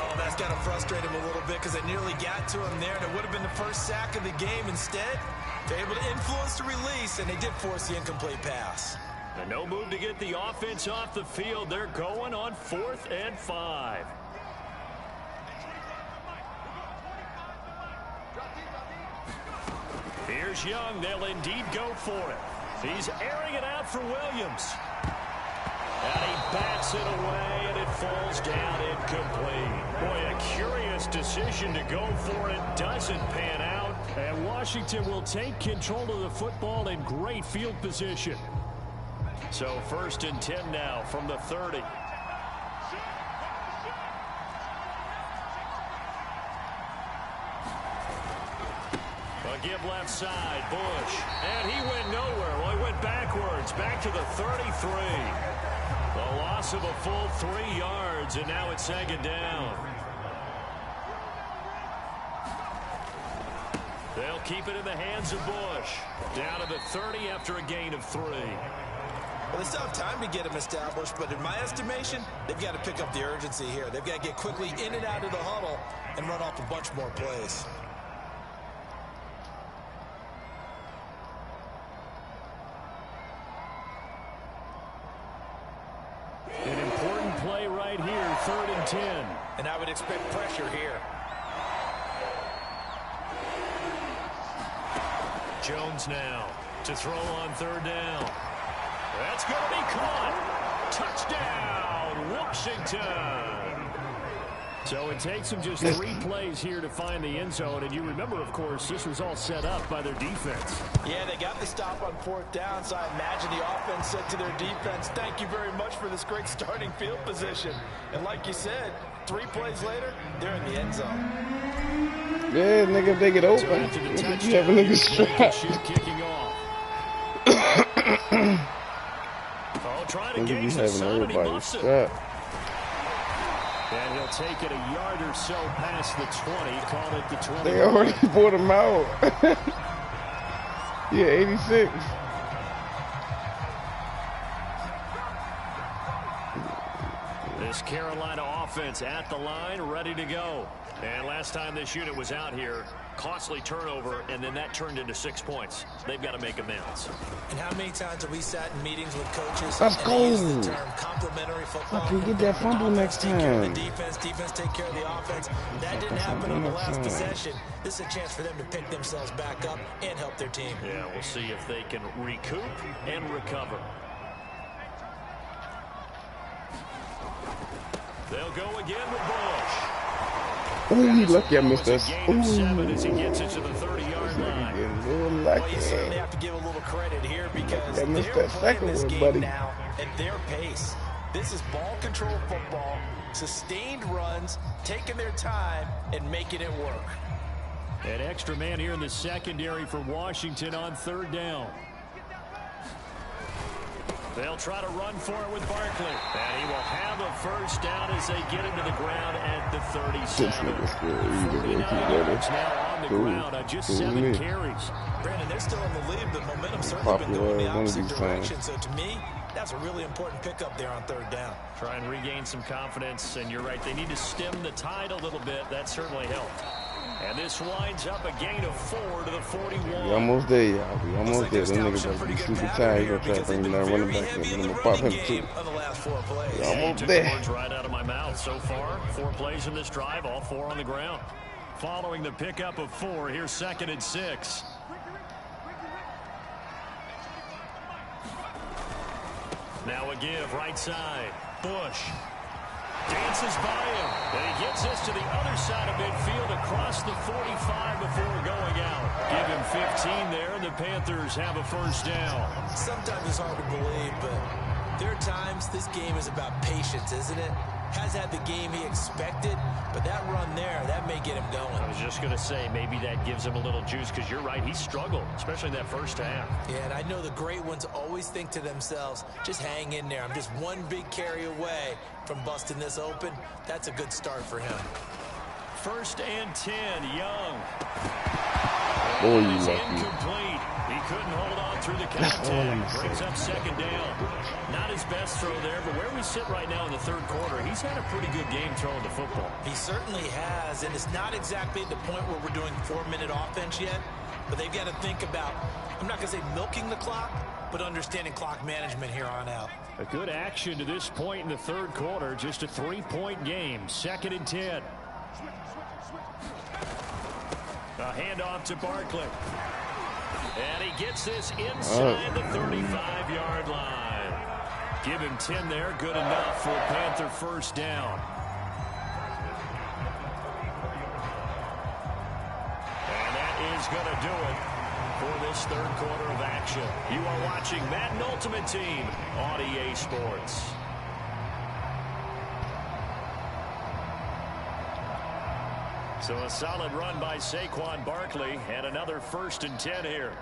Oh, that's got to frustrate him a little bit because they nearly got to him there, and it would have been the first sack of the game. Instead, they're able to influence the release, and they did force the incomplete pass. And no move to get the offense off the field. They're going on 4th and 5. Here's Young. They'll indeed go for it. He's airing it out for Williams. And he bats it away, and it falls down incomplete. Boy, a curious decision to go for it. Doesn't pan out. And Washington will take control of the football in great field position. So 1st and 10 now from the 30. A give left side, Bush. And he went nowhere. Well, he went backwards, back to the 33. The loss of a full 3 yards, and now it's 2nd down. They'll keep it in the hands of Bush. Down to the 30 after a gain of 3. Well, they still have time to get him established, but in my estimation, they've got to pick up the urgency here. They've got to get quickly in and out of the huddle and run off a bunch more plays. An important play right here, 3rd and 10. And I would expect pressure here. Jones now to throw on 3rd down. That's going to be caught. Touchdown, Washington. So it takes them just 3 plays here to find the end zone. And you remember, of course, this was all set up by their defense. Yeah, they got the stop on 4th down, so I imagine the offense said to their defense, thank you very much for this great starting field position. And like you said, 3 plays later, they're in the end zone. Yeah, nigga, if they get open, you have a nigga strapped. Kicking off. Trying to Nigga be gain the having sun, and he everybody muffs it. strapped. And he'll take it a yard or so past the 20. Call it the 20. They already bought him out. Yeah, 86. This Carolina offense at the line, ready to go. And last time this unit was out here, costly turnover, and then that turned into 6 points. They've got to make amends. And how many times have we sat in meetings with coaches Let's and go. they use the term complementary football? Fucking get that fumble Offense next take care of time. the defense take care of the offense. That didn't happen on the last possession. This is a chance for them to pick themselves back up and help their team. Yeah, we'll see if they can recoup and recover. They'll go again with Bush. Ooh, he lucky I missed us. Gain of 7 as he gets it to the 30-yard line. Getting a little Well, you lucky. certainly have to give a little credit here because I missed they're that playing second this one, game buddy. now at their pace. This is ball control football, sustained runs, taking their time and making it work. An extra man here in the secondary for Washington on 3rd down. They'll try to run for it with Barkley. And he will have a 1st down as they get him to the ground at the 37. This nigga's good. He's 49 yards now on the ground on just 7 carries. Brandon, they're still in the lead, but momentum's certainly been going the Popular, one of opposite these direction. times. So to me, that's a really important pickup there on 3rd down. Try and regain some confidence, and you're right, they need to stem the tide a little bit. That certainly helped. And this winds up a gain of 4 to the 41. We almost there, y'all. We almost there. Them niggas about to be super tired. He's gonna try to bring that running back in. I'm gonna pop him too. On the last 4 plays. We He almost took the there. words right out of my mouth so far. 4 plays in this drive, all 4 on the ground. Following the pickup of 4, here's 2nd and 6. Now a give, right side. Bush. Dances by him. And he gets this to the other side of midfield across the 45 before going out. Give him 15 there, and the Panthers have a first down. Sometimes it's hard to believe, but there are times this game is about patience, isn't it? Has had the game he expected, but that run there, that may get him going. I was just going to say, maybe that gives him a little juice, because you're right, he struggled, especially in that first half. Yeah, and I know the great ones always think to themselves, just hang in there. I'm just one big carry away from busting this open. That's a good start for him. 1st and 10, Young. Boy, you It's lucky. incomplete. He couldn't hold on through the contact. Brings up 2nd down. Not his best throw there, but where we sit right now in the 3rd quarter, he's had a pretty good game throwing the football. He certainly has, and it's not exactly at the point where we're doing 4-minute offense yet, but they've got to think about, I'm not going to say milking the clock, but understanding clock management here on out. A good action to this point in the 3rd quarter. Just a 3-point game. 2nd and 10. A handoff to Barkley. And he gets this inside the 35-yard line. Give him 10 there. Good enough for a Panther first down. And that is going to do it for this 3rd quarter of action. You are watching Madden Ultimate Team on EA Sports. So a solid run by Saquon Barkley, and another 1st and 10 here.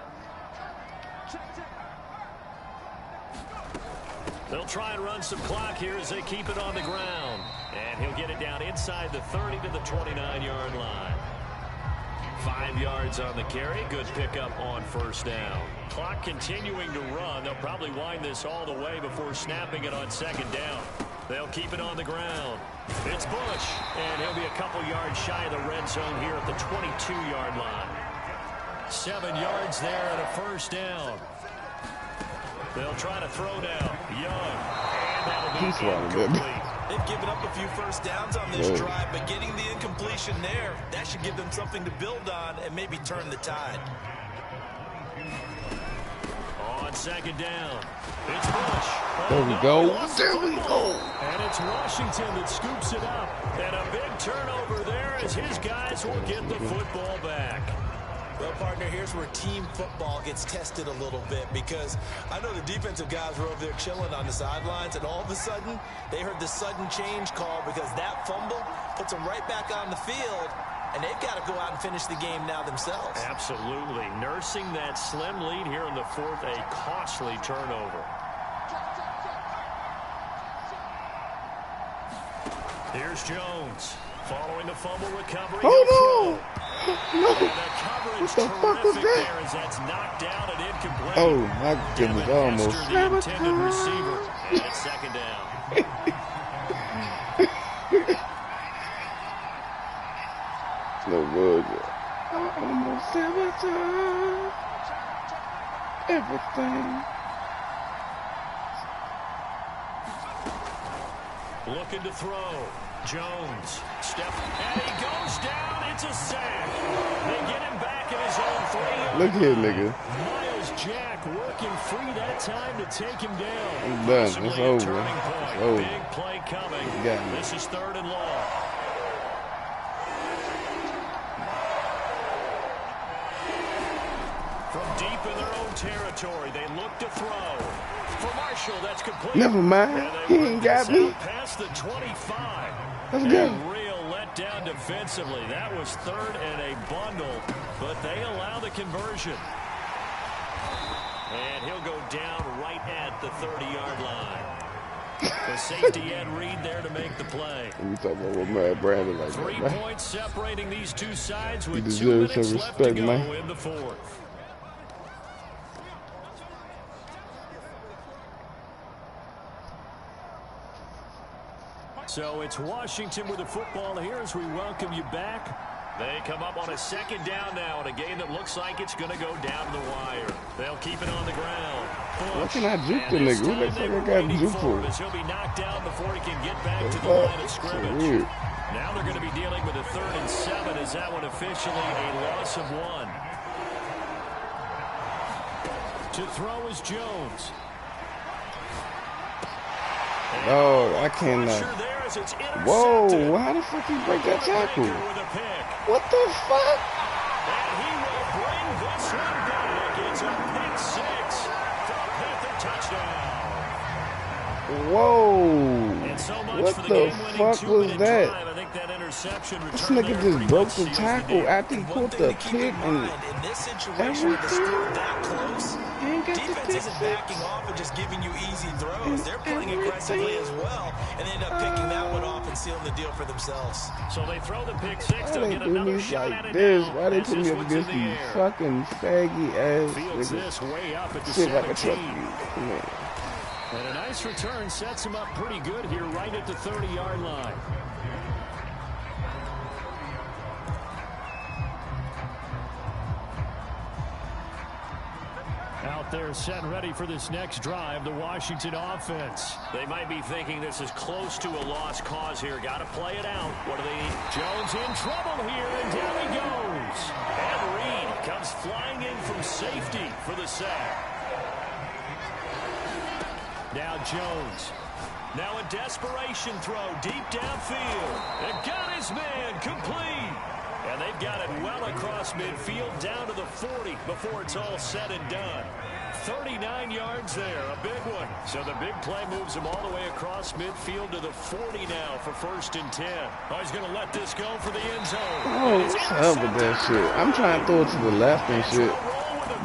They'll try and run some clock here as they keep it on the ground. And he'll get it down inside the 30 to the 29-yard line. 5 yards on the carry. Good pickup on first down. Clock continuing to run. They'll probably wind this all the way before snapping it on 2nd down. They'll keep it on the ground. It's Bush, and he'll be a couple yards shy of the red zone here at the 22-yard line. 7 yards there and a first down. They'll try to throw now. Young, and that'll be incomplete. They've given up a few first downs on this drive, but getting the incompletion there, that should give them something to build on and maybe turn the tide. On 2nd down, it's Bush. There we go. There we go. And it's Washington that scoops it up. And a big turnover there as his guys will get the football back. Well, partner, here's where team football gets tested a little bit, because I know the defensive guys were over there chilling on the sidelines, and all of a sudden, they heard the sudden change call because that fumble puts them right back on the field, and they've got to go out and finish the game now themselves. Absolutely. Nursing that slim lead here in the 4th, a costly turnover. Here's Jones. Following the fumble recovery. Oh, no. No. The coverage What the fuck was that? there as that's knocked down and incomplete. Oh, my goodness. I almost the intended receiver. And it's 2nd down. No good. I almost sabotaged everything. Looking to throw. Jones. Step. And he goes down. It's a sack. They get him back in his own 3-yard Look here, line. nigga. Miles Jack working free that time to take him down. It's done. It's Possibly a over. turning point. It's over. Big play coming. Got me. This is 3rd and long. From deep in their own territory, they look to throw. For Marshall, that's complete. Never mind. And He they ain't work got this me. out past the 25. Let's A go. real letdown defensively. That was 3rd and a bundle, but they allow the conversion. And he'll go down right at the 30-yard line. The safety Ed Reed there to make the play. We talk about what Mad Brandon like 3 that, man. points separating these two sides with 2 deserves minutes some left to respect, go man. in the 4th. So it's Washington with the football here as we welcome you back. They come up on a 2nd down now in a game that looks like it's going to go down the wire. They'll keep it on the ground. Why can I juke the nigga? Who the fuck I got juke for? As he'll be knocked down before he can get back to the Fuck. line of scrimmage. Weird. Now they're going to be dealing with a 3rd and 7 as that one officially a loss of 1. To throw is Jones. Oh, I cannot. Pressure there as it's intercepted. Whoa, how the fuck he break that tackle? With a pick. What the fuck? And he will bring this one back. It's a pick six for a Panther touchdown. Whoa. And so much What for the the game-winning fuck was 2-minute that? drive. I think that interception This return nigga there just pretty broke much the seals tackle deal. after he And one pulled thing the to keep pick in and mind, in this situation with the score everything. that close, Ain't got the defense pick isn't six. backing off and just giving you easy throws. And They're playing aggressively as everything. well, and they end up picking that one off and sealing the deal for themselves. So they throw the pick six. Why They'll they get do another me shot like at it this? now. Why they As put me this up one's in against the these air. fucking faggy ass Fields niggas? this way up at the See if I can 17. trust you. Man. And a nice return sets him up pretty good here right at the 30-yard line. Out there set and ready for this next drive, the Washington offense. They might be thinking this is close to a lost cause here. Got to play it out. What do they need? Jones in trouble here, and down he goes. And Reed comes flying in from safety for the sack. Now Jones. Now a desperation throw deep downfield. And got his man complete. And they've got it well across midfield down to the 40 before it's all said and done. 39 yards there, a big one. So the big play moves him all the way across midfield to the 40 now for 1st and 10. Oh, he's going to let this go for the end zone. Oh, what's up with that shit? I'm trying to throw it to the left and shit.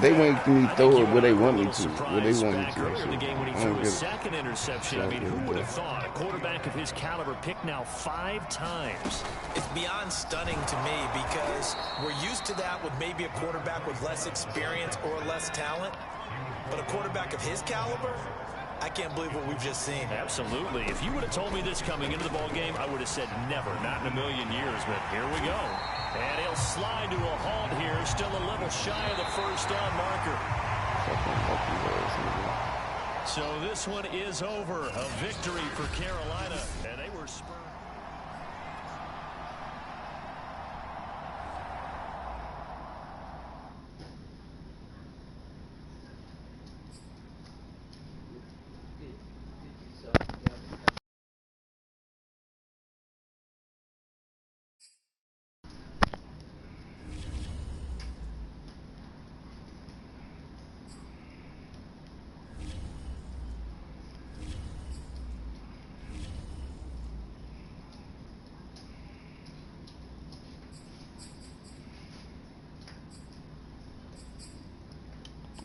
They make me throw it where they want me to. Where they want me to. Earlier in the game when he threw his second interception, I mean, who would have that. thought? A quarterback of his caliber picked now 5 times. It's beyond stunning to me because we're used to that with maybe a quarterback with less experience or less talent. But a quarterback of his caliber, I can't believe what we've just seen. Absolutely. If you would have told me this coming into the ball game, I would have said never, not in a million years. But here we go. And he'll slide to a halt here, still a little shy of the first down marker. So this one is over. A victory for Carolina. And they were spurred.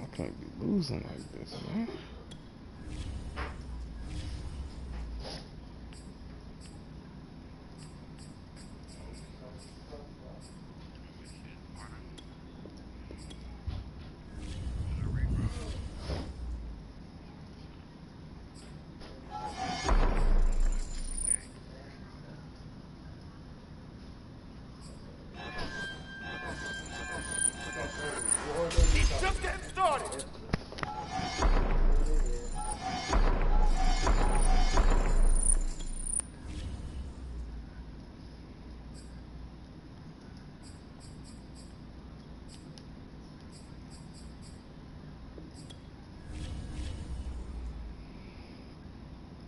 I can't be losing like this, man. Just getting started.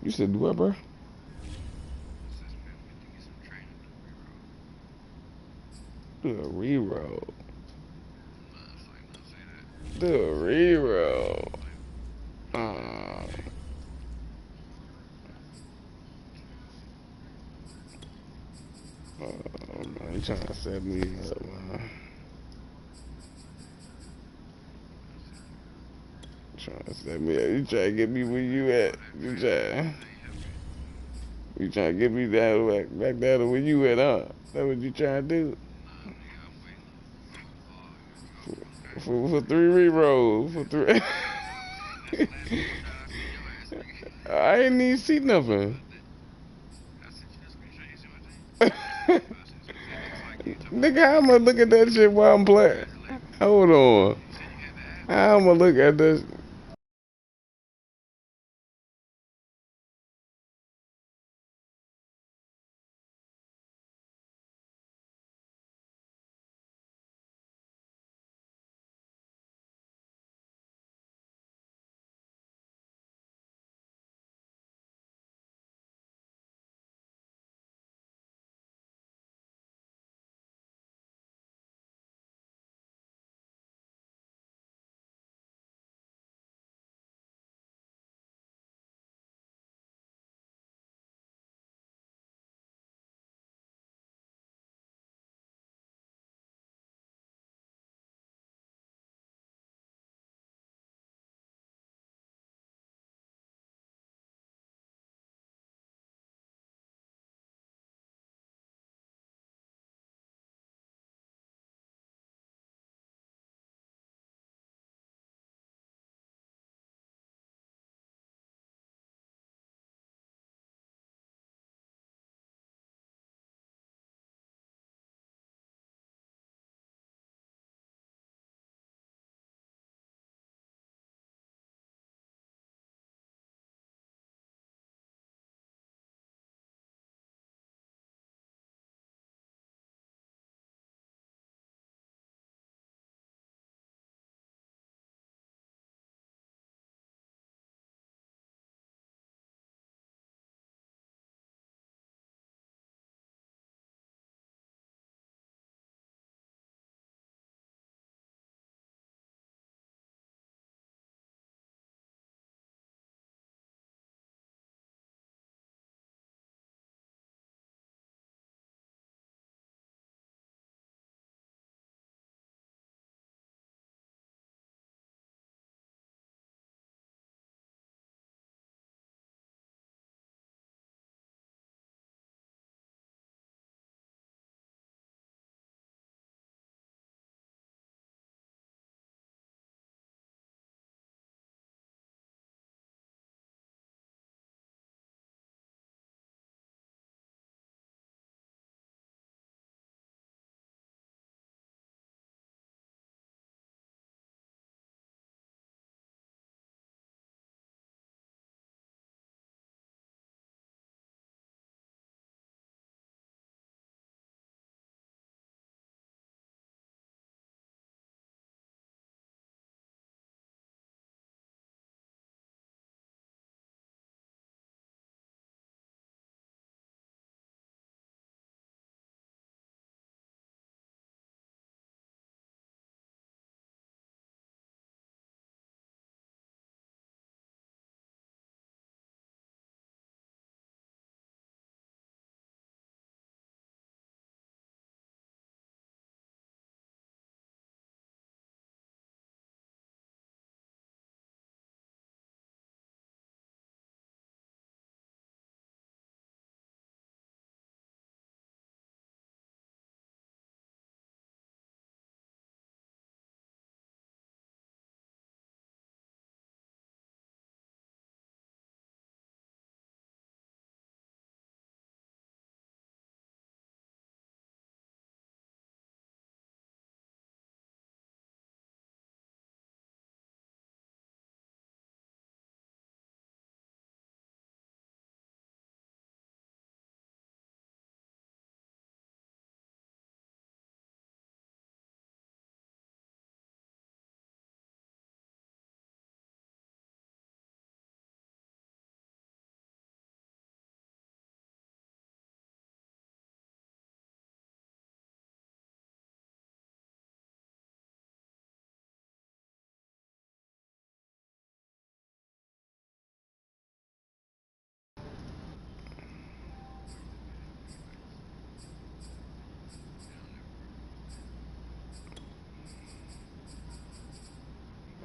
You said what, bro? Do a reroll. Do a reroll. Man, you trying to set me up, man. Trying to set me up. You trying to get me where you at. You trying to get me down back down to where you at, huh? That's what you trying to do? For 3 rerolls. For 3. I didn't even see nothing. Nigga, how I'ma look at that shit while I'm playing? Hold on. How I'ma look at this?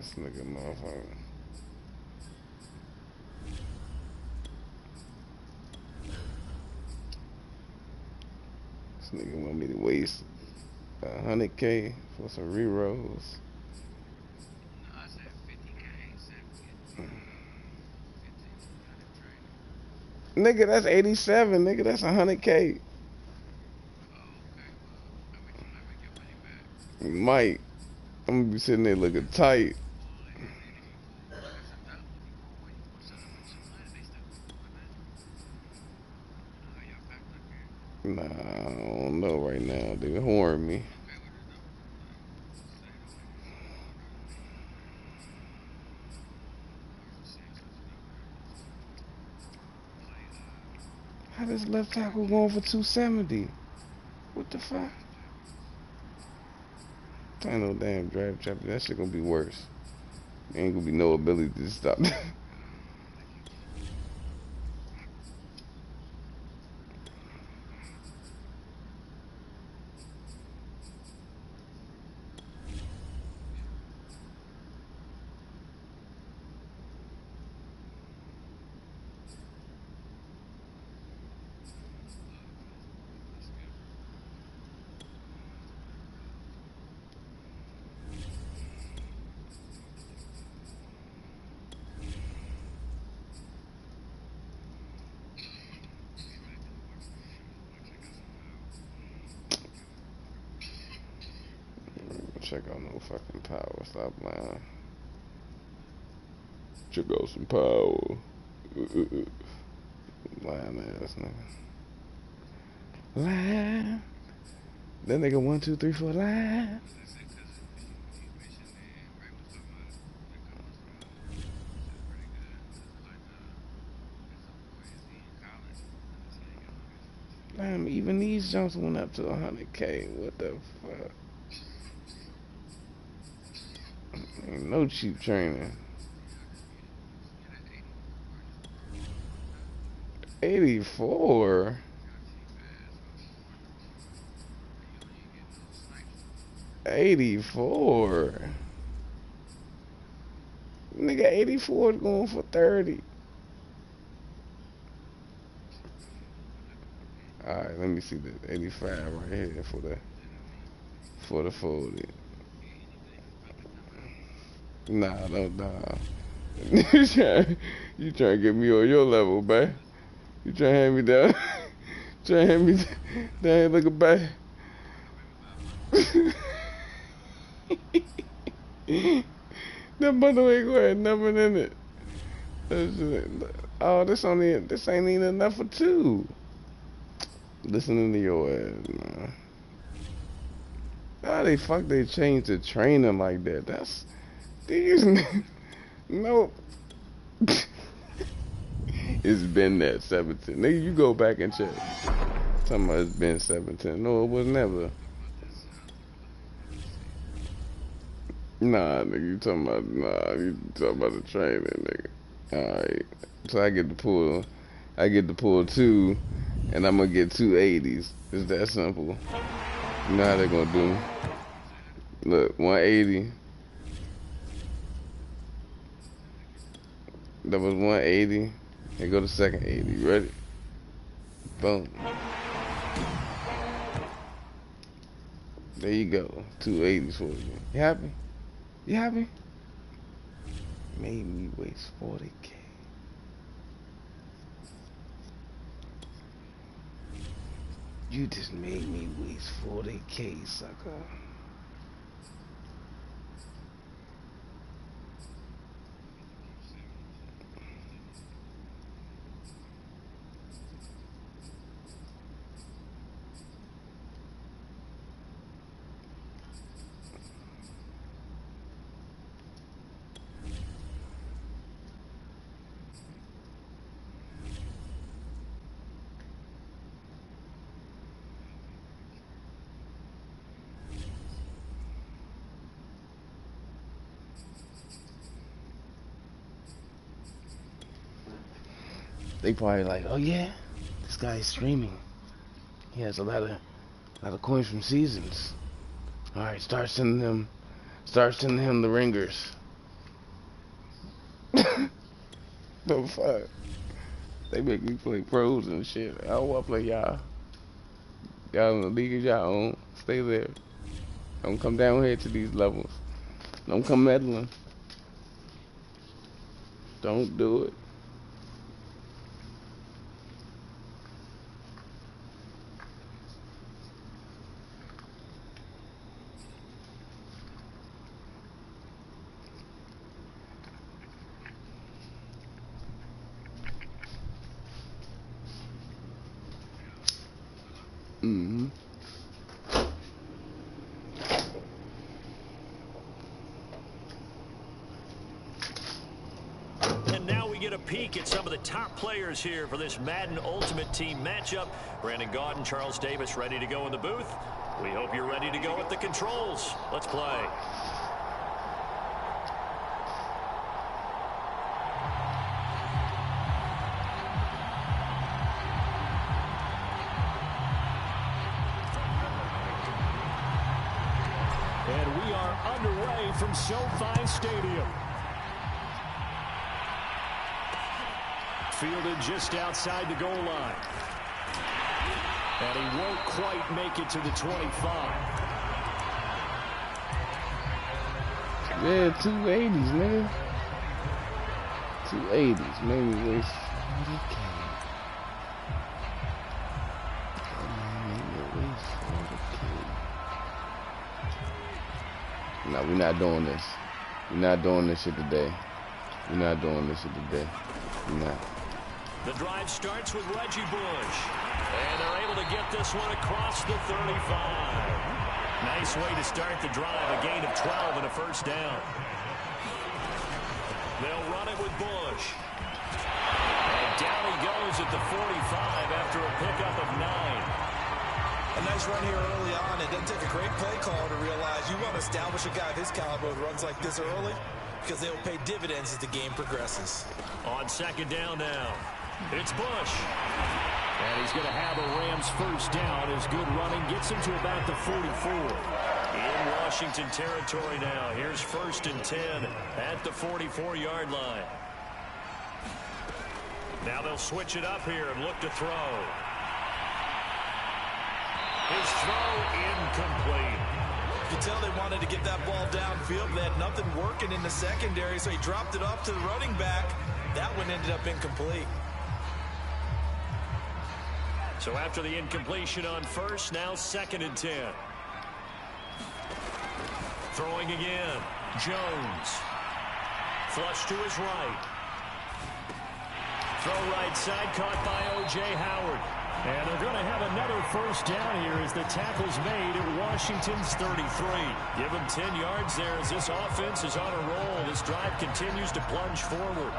This nigga motherfucker. This nigga want me to waste 100K for some rerolls. No, I said 50K, 70. 15 Nigga, that's 87. Nigga, that's 100K. Oh, okay. Well, I bet you might make your money back. Mike, I'm gonna be sitting there looking tight. Nah, I don't know right now. They horn me. How this left tackle going for 270? What the fuck? Ain't no damn draft chapter. That shit gonna be worse. Ain't gonna be no ability to stop that. Check out no fucking power. Stop lying. Check out some power. Lying ass nigga. Line. That nigga 1, 2, 3, 4 line. Damn, even these jumps went up to 100K. What the fuck? Ain't no cheap training. 84. $84. Nigga, 84 is going for 30. Alright, let me see the 85 right here for the folded. Nah. You trying to get me on your level, babe. You trying to hand me down. Trying to hand me down, looking back. That bundle ain't gonna have nothing in it. Oh, this ain't even enough for 2. Listening to your ass, man. How they fuck they changed the training like that? That's these. Nope. It's been that 17. Nigga, you go back and check. Talking about it's been 17. No, it was never. Nah, nigga, you talking about the training, nigga. Alright. So I get to pull 2, and I'm gonna get 2 80s. It's that simple. You know how they gonna do? Look, 180. That was 180. And go to second 80. Ready? Boom. There you go. 2 80s for you. You happy? You happy? Made me waste 40K. You just made me waste 40K, sucker. They probably like, oh yeah, this guy's streaming. He has a lot of coins from seasons. All right, start sending him the ringers. The fuck? They make me play pros and shit. I don't want to play y'all. Y'all in the league is y'all own. Stay there. Don't come down here to these levels. Don't come meddling. Don't do it. Mm-hmm. And now we get a peek at some of the top players here for this Madden Ultimate Team matchup. Brandon Gaudin, Charles Davis ready to go in the booth. We hope you're ready to go at the controls. Let's play. And we are underway from SoFi Stadium. Fielded just outside the goal line. And he won't quite make it to the 25. Yeah, 280s, nigga. 280s, made me waste 40K. No, we're not doing this. We're not doing this shit today. We're not doing this shit today. We're not. The drive starts with Reggie Bush. And they're able to get this one across the 35. Nice way to start the drive. A gain of 12 and a first down. They'll run it with Bush. And down he goes at the 45 after a pickup of 9. A nice run here early on. It doesn't take a great play caller to realize you want to establish a guy of his caliber with runs like this early because they will pay dividends as the game progresses. On second down now, it's Bush. And he's going to have a Rams first down as good running gets him to about the 44. In Washington territory now. Here's first and 10 at the 44-yard line. Now they'll switch it up here and look to throw. His throw incomplete. You can tell they wanted to get that ball downfield. They had nothing working in the secondary, so he dropped it up to the running back. That one ended up incomplete. So after the incompletion on first, now second and 10. Throwing again. Jones. Flush to his right. Throw right side, caught by O.J. Howard. And they're going to have another first down here as the tackle's made at Washington's 33. Give him 10 yards there as this offense is on a roll. This drive continues to plunge forward.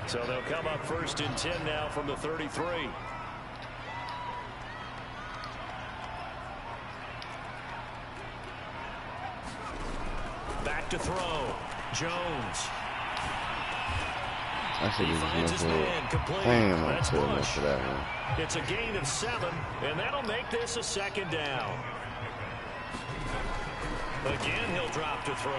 So they'll come up first and 10 now from the 33. Back to throw. Jones. I should have Finds his man complete. Damn, I'm That's too much Bush. for that one. It's a gain of 7, and that'll make this a second down. Again, he'll drop to throw.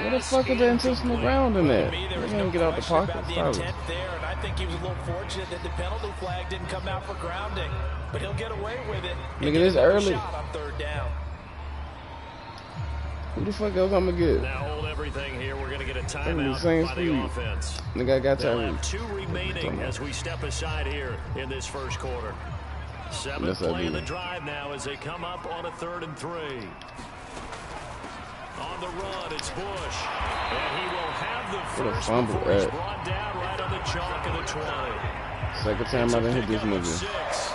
Where the fuck is the intentional ground in there? There was They no didn't get out the question pocket. about the Solid. intent there, and I think he was a little fortunate that the penalty flag didn't come out for grounding. But he'll get away with it. Nigga, this early. Shot on third down. Who the fuck else I'm gonna get? Now hold everything here. We're going to get a the timeout same by the speed. offense. Nigga, I got They'll time. have 2 remaining as we step aside here in this first quarter. 7th Yes, I play in do. the drive now as they come up on a 3rd and 3. On the run, it's Bush. And he will have the What a first fumble before he's at. brought down right on the chalk of the 20. Second time I done hit this Pickup of nigga. 6.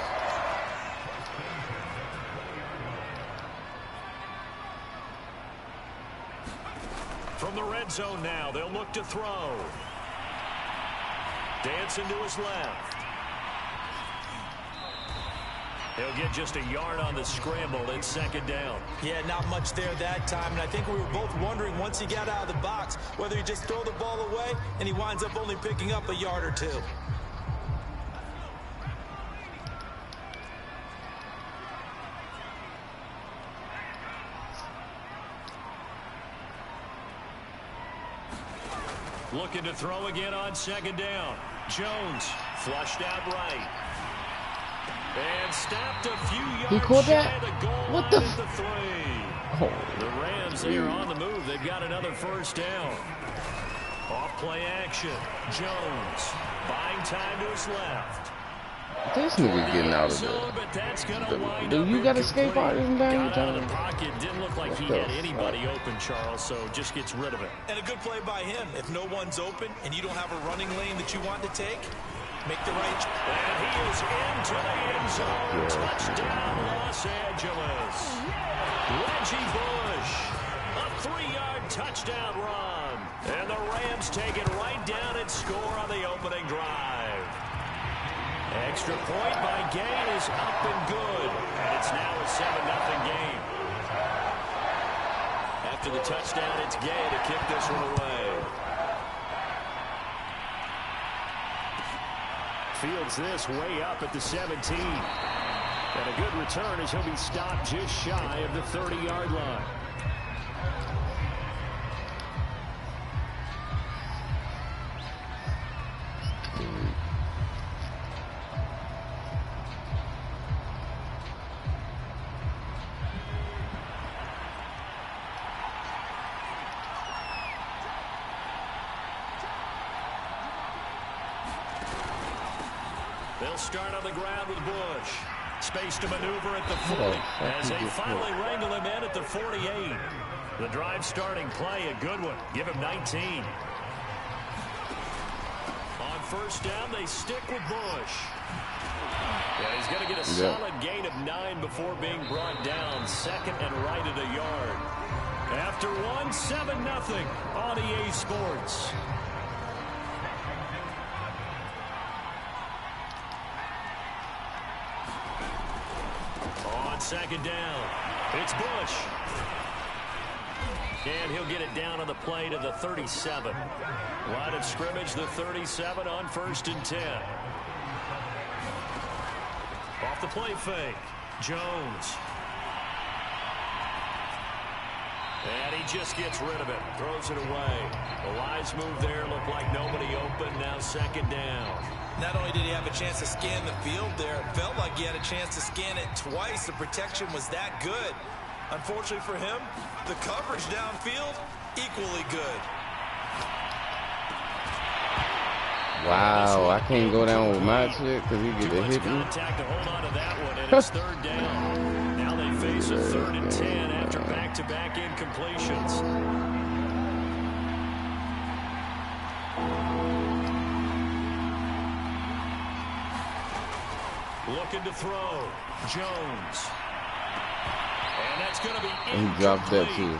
From the red zone now, they'll look to throw. Dancing to his left. He'll get just a yard on the scramble. It's second down. Yeah, not much there that time, and I think we were both wondering once he got out of the box whether he just throw the ball away and he winds up only picking up a yard or 2. Looking to throw again on second down. Jones flushed out right. And stopped a few yards shy of the goal line at the 3. Oh, the Rams, they are on the move. They've got another first down. Off play action. Jones buying time to his left. this nigga getting out of there. Do you got escape artist in there? Got out of the pocket. Didn't look like he had anybody open, Charles, so just gets rid of it. And a good play by him. If no one's open and you don't have a running lane that you want to take, make the right. And he is into the end zone. Touchdown, Los Angeles. Reggie Bush, a 3-yard touchdown run. And the Rams take it right down and score on the opening drive. Extra point by Gain is up and good. And it's now a 7-0 game. After the touchdown, it's Gay to kick this one away. Fields this way up at the 17. And a good return as he'll be stopped just shy of the 30-yard line. They'll start on the ground with Bush. Space to maneuver at the 40 as they finally wrangle him in at the 48. The drive starting play, a good one. Give him 19. On first down, they stick with Bush. Yeah, he's going to get a solid gain of 9 before being brought down. Second and right at a yard. After one, 7-0 on EA Sports. On second down, it's Bush. And he'll get it down on the play to the 37. Line of scrimmage, the 37 on first and 10. Off the play fake, Jones. And he just gets rid of it, throws it away. The Lions move there, look like nobody open, now second down. Not only did he have a chance to scan the field there, it felt like he had a chance to scan it twice. The protection was that good. Unfortunately for him, the coverage downfield, equally good. Wow, I can't go down with my chick because he get to hit me. Contact to hold on to that one, and it's third down. Now they face a 3rd and 10 after back-to-back incompletions. Looking to throw, Jones. And that's going to be incomplete. He dropped that too.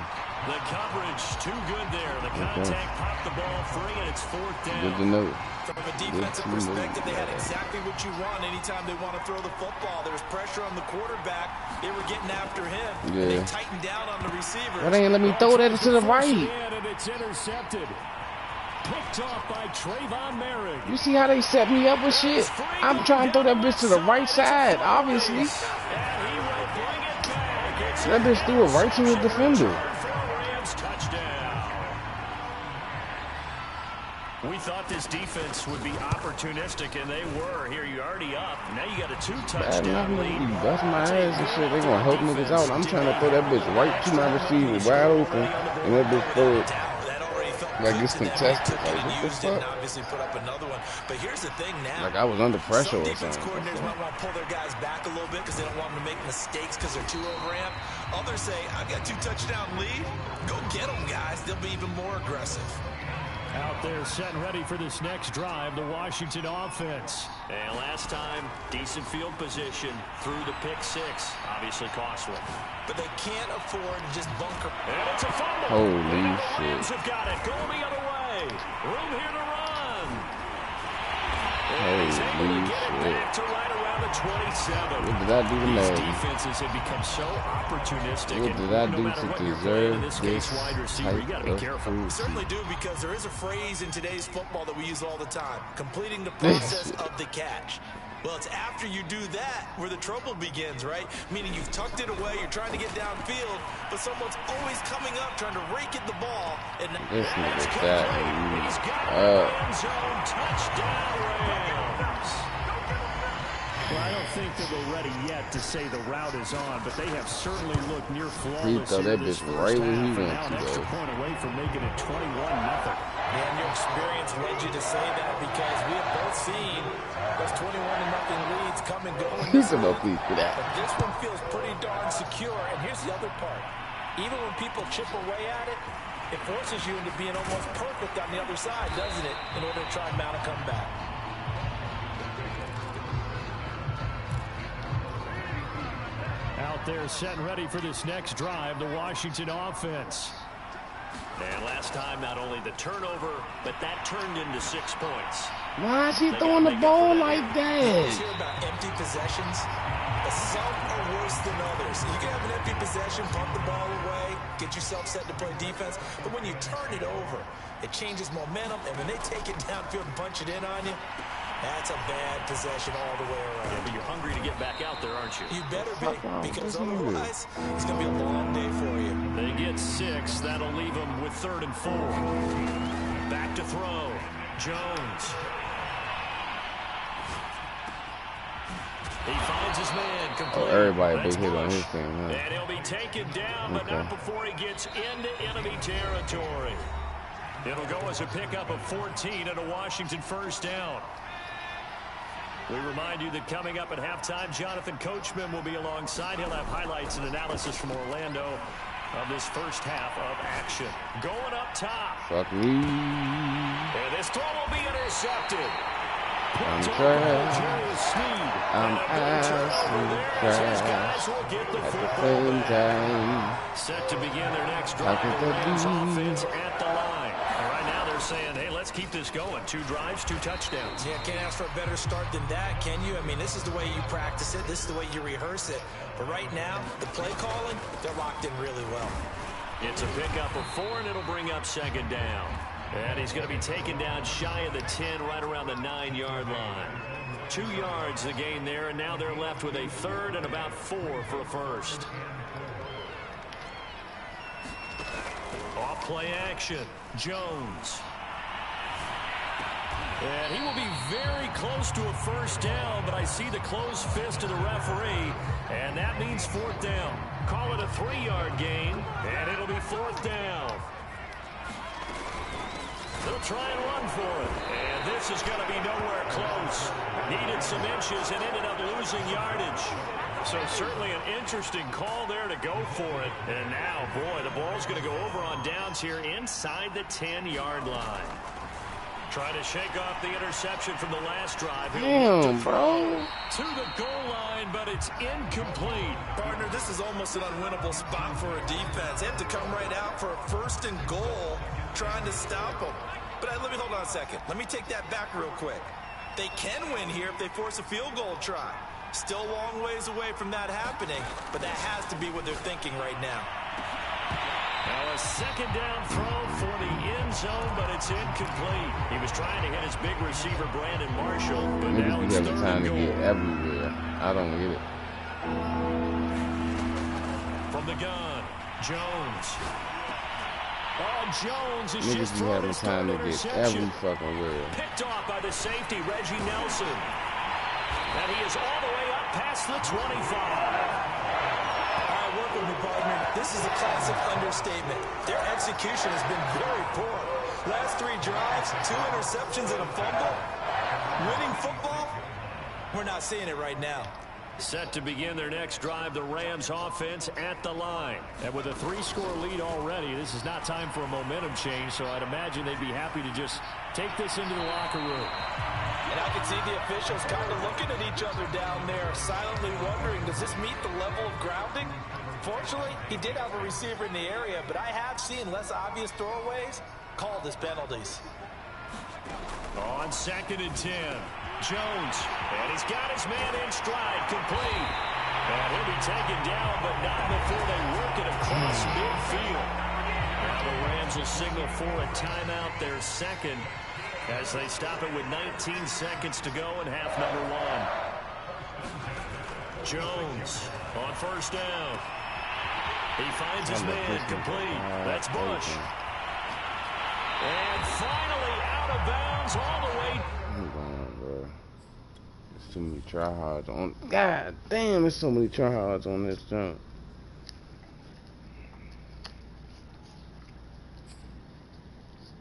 The coverage too good there. The contact popped the ball free, and it's 4th down. Good to know. From a defensive perspective, they had exactly what you want anytime they want to throw the football. There was pressure on the quarterback. They were getting after him. Yeah. They tightened down on the receiver. Why they ain't let me throw that to the right? And it's intercepted. Picked off by Trayvon Merrick. You see how they set me up with shit? I'm trying to throw that bitch to the right side, obviously. That bitch threw it right to the defender. We thought this defense would be opportunistic, and they were. Here, you're already up. Now you got a 2-touchdown lead. Be busting my ass and shit. They gonna help niggas out. I'm trying to throw that bitch right to my receiver, wide open, and that bitch throw it. Like it's contested. Like, what the fuck? Obviously put up another one. But here's the thing now. Like I was under pressure or defense something. coordinators might want to pull their guys back a little bit because they don't want them to make mistakes because they're too overramped. Others say, I've got 2-touchdown lead. Go get them, guys. They'll be even more aggressive. Out there set and ready for this next drive, the Washington offense. And last time, decent field position through the pick 6. Obviously costly. But they can't afford to just bunker. And it's a fumble. Holy and the shit. Rams have got it. Going the other way. Room here to run. And he's able to get it back to right around the 27. What did I do to These Madden? defenses have become so opportunistic. What did I no do matter to what you're playing, in deserve this case, this wide receiver, you got to be type careful. of Certainly do, because there is a phrase in today's football that we use all the time. Completing the process of the catch. Well, it's after you do that where the trouble begins, right? Meaning you've tucked it away, you're trying to get downfield, but someone's always coming up trying to rake at the ball. And this nigga's that. He's got it. End zone touchdown Rams. Well, I don't think that we're ready yet to say the route is on, but they have certainly looked near flawless. He thought that bitch right where he went to, to extra point away from making it 21-0. And your experience led you to say that because we have both seen those 21-0 leads come and go. He's a no please for that. But this one feels pretty darn secure. And here's the other part. Even when people chip away at it, it forces you into being almost perfect on the other side, doesn't it, in order to try and mount a comeback. Out there set and ready for this next drive, the Washington offense. And last time, not only the turnover, but that turned into 6 points. Why is he throwing the ball like that? You hear about empty possessions? Some are worse than others. You can have an empty possession, pump the ball away, get yourself set to play defense. But when you turn it over, it changes momentum. And when they take it downfield and punch it in on you, that's a bad possession all the way around. Yeah, but you're hungry to get back out there, aren't you? You better be, because otherwise, it's going to be a long day for you. They get 6. That'll leave them with 3rd and 4. Back to throw. Jones. He finds his man complete. Oh, everybody That's big hit on Bush. his thing, huh? And he'll be taken down, but not before he gets into enemy territory. It'll go as a pickup of 14 and a Washington first down. We remind you that coming up at halftime, Jonathan Coachman will be alongside. He'll have highlights and analysis from Orlando of this first half of action. Going up top. Fuck me. And this throw will be intercepted. I'm trash. I'm ass trash. At the same time. Set to begin their next drive. The Rams offense at the line. And right now they're saying, hey, let's keep this going. 2 drives, 2 touchdowns. Yeah, can't ask for a better start than that, can you? I mean, this is the way you practice it. This is the way you rehearse it. But right now, the play calling, they're locked in really well. It's a pickup of 4, and it'll bring up 2nd down. And he's going to be taken down shy of the 10, right around the 9-yard line. 2 yards the gain there, and now they're left with a 3rd and about 4 for a first. Off play action. Jones. And he will be very close to a first down, but I see the closed fist of the referee, and that means 4th down. Call it a 3-yard gain, and it'll be 4th down. They'll try and run for it. And this is going to be nowhere close. Needed some inches and ended up losing yardage. So certainly an interesting call there to go for it. And now, boy, the ball's going to go over on downs here inside the 10-yard line. Trying to shake off the interception from the last drive. Damn, bro. To the goal line, but it's incomplete. Partner, this is almost an unwinnable spot for a defense. They have to come right out for a 1st and goal, trying to stop them. But let me hold on a second. Let me take that back real quick. They can win here if they force a field goal try. Still a long ways away from that happening, but that has to be what they're thinking right now. Now a 2nd down throw for the end zone, but it's incomplete. He was trying to hit his big receiver, Brandon Marshall, but now it's 3rd time and to goal. get everywhere. I don't get it. From the gun, Jones. Oh, Jones is Niggas just be thrown having his time to third get interception. every fucking where. Picked off by the safety, Reggie Nelson. And he is all the way up past the 25. All right, work with me, partner. This is a classic understatement. Their execution has been very poor. Last 3 drives, 2 interceptions and a fumble. Winning football? We're not seeing it right now. Set to begin their next drive, the Rams offense at the line. And with a 3-score lead already, this is not time for a momentum change, so I'd imagine they'd be happy to just take this into the locker room. And I can see the officials kind of looking at each other down there, silently wondering, does this meet the level of grounding? Fortunately, he did have a receiver in the area, but I have seen less obvious throwaways called as penalties. On 2nd and 10, Jones, and he's got his man in stride, complete. And he'll be taken down, but not before they work it across midfield. Now the Rams will signal for a timeout, their 2nd, as they stop it with 19 seconds to go in half number 1. Jones on first down. He finds his man complete. That's Bush. And finally out of bounds all the way. Hold on, bro. There's too many tryhards on. God damn, there's so many tryhards on this jump.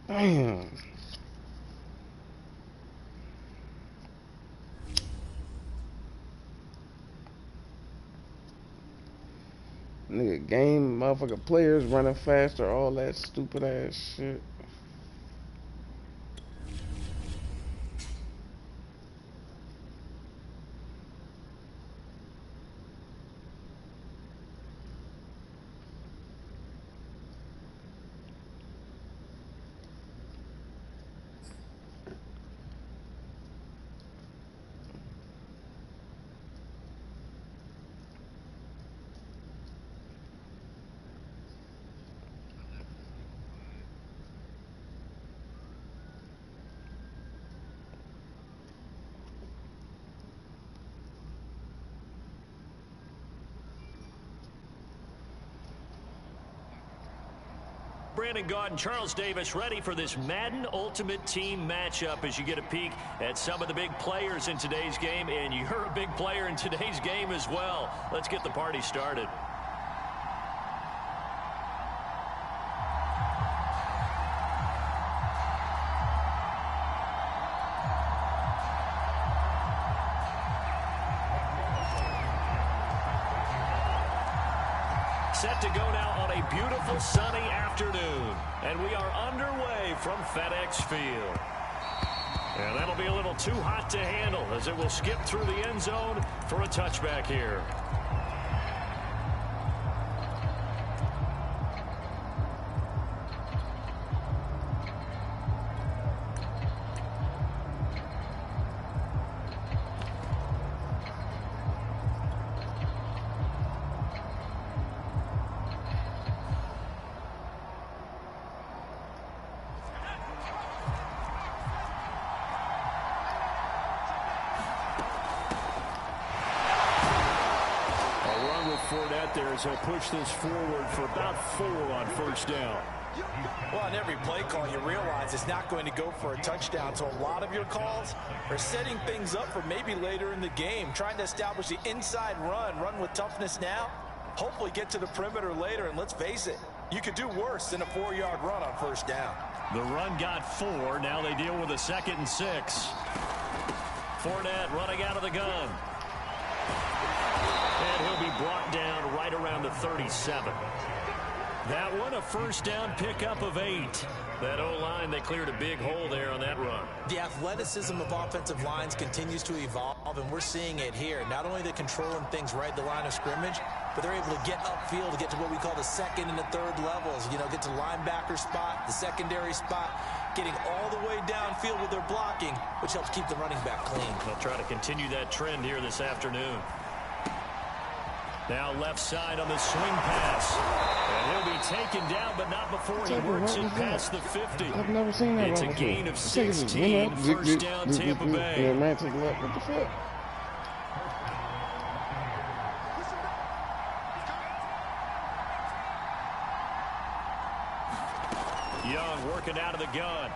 Damn. Nigga, game, motherfucker, players running faster, all that stupid ass shit. Brandon Gaud and Charles Davis ready for this Madden Ultimate Team matchup as you get a peek at some of the big players in today's game, and you're a big player in today's game as well. Let's get the party started. Set to go now on a beautiful sunny afternoon. And we are underway from FedEx Field. And that'll be a little too hot to handle as it will skip through the end zone for a touchback here. There as he'll push this forward for about 4 on first down. Well, on every play call, you realize it's not going to go for a touchdown. So a lot of your calls are setting things up for maybe later in the game, trying to establish the inside run with toughness now, hopefully get to the perimeter later. And let's face it, you could do worse than a 4-yard run on first down. The run got 4. Now they deal with a 2nd and 6. Fournette running out of the gun. And he'll be brought down right around the 37. That one, a first down pickup of 8. That O-line, they cleared a big hole there on that run. The athleticism of offensive lines continues to evolve, and we're seeing it here. Not only they're controlling things right at the line of scrimmage, but they're able to get upfield to get to what we call the 2nd and the 3rd levels. You know, get to linebacker spot, the secondary spot, getting all the way downfield with their blocking, which helps keep the running back clean. They'll try to continue that trend here this afternoon. Now left side on the swing pass. And he'll be taken down, but not before he works it past the 50. I've never seen that. It's a gain of 16, first down Tampa Bay. Yeah, man, take a look. What the fuck? Young working out of the gun.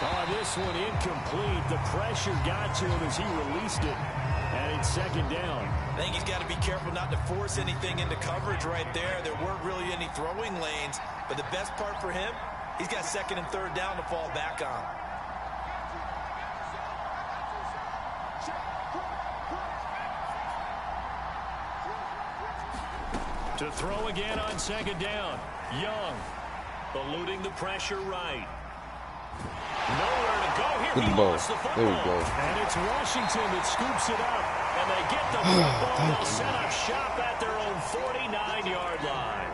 Oh, this one incomplete. The pressure got to him as he released it. And it's 2nd down. I think he's got to be careful not to force anything into coverage right there. There weren't really any throwing lanes. But the best part for him, he's got 2nd and 3rd down to fall back on. To throw again on 2nd down. Young eluding the pressure right. Nowhere to go here. He lost the football. There we go. And it's Washington that scoops it up. And they get the football. They'll set up shop at their own 49-yard line.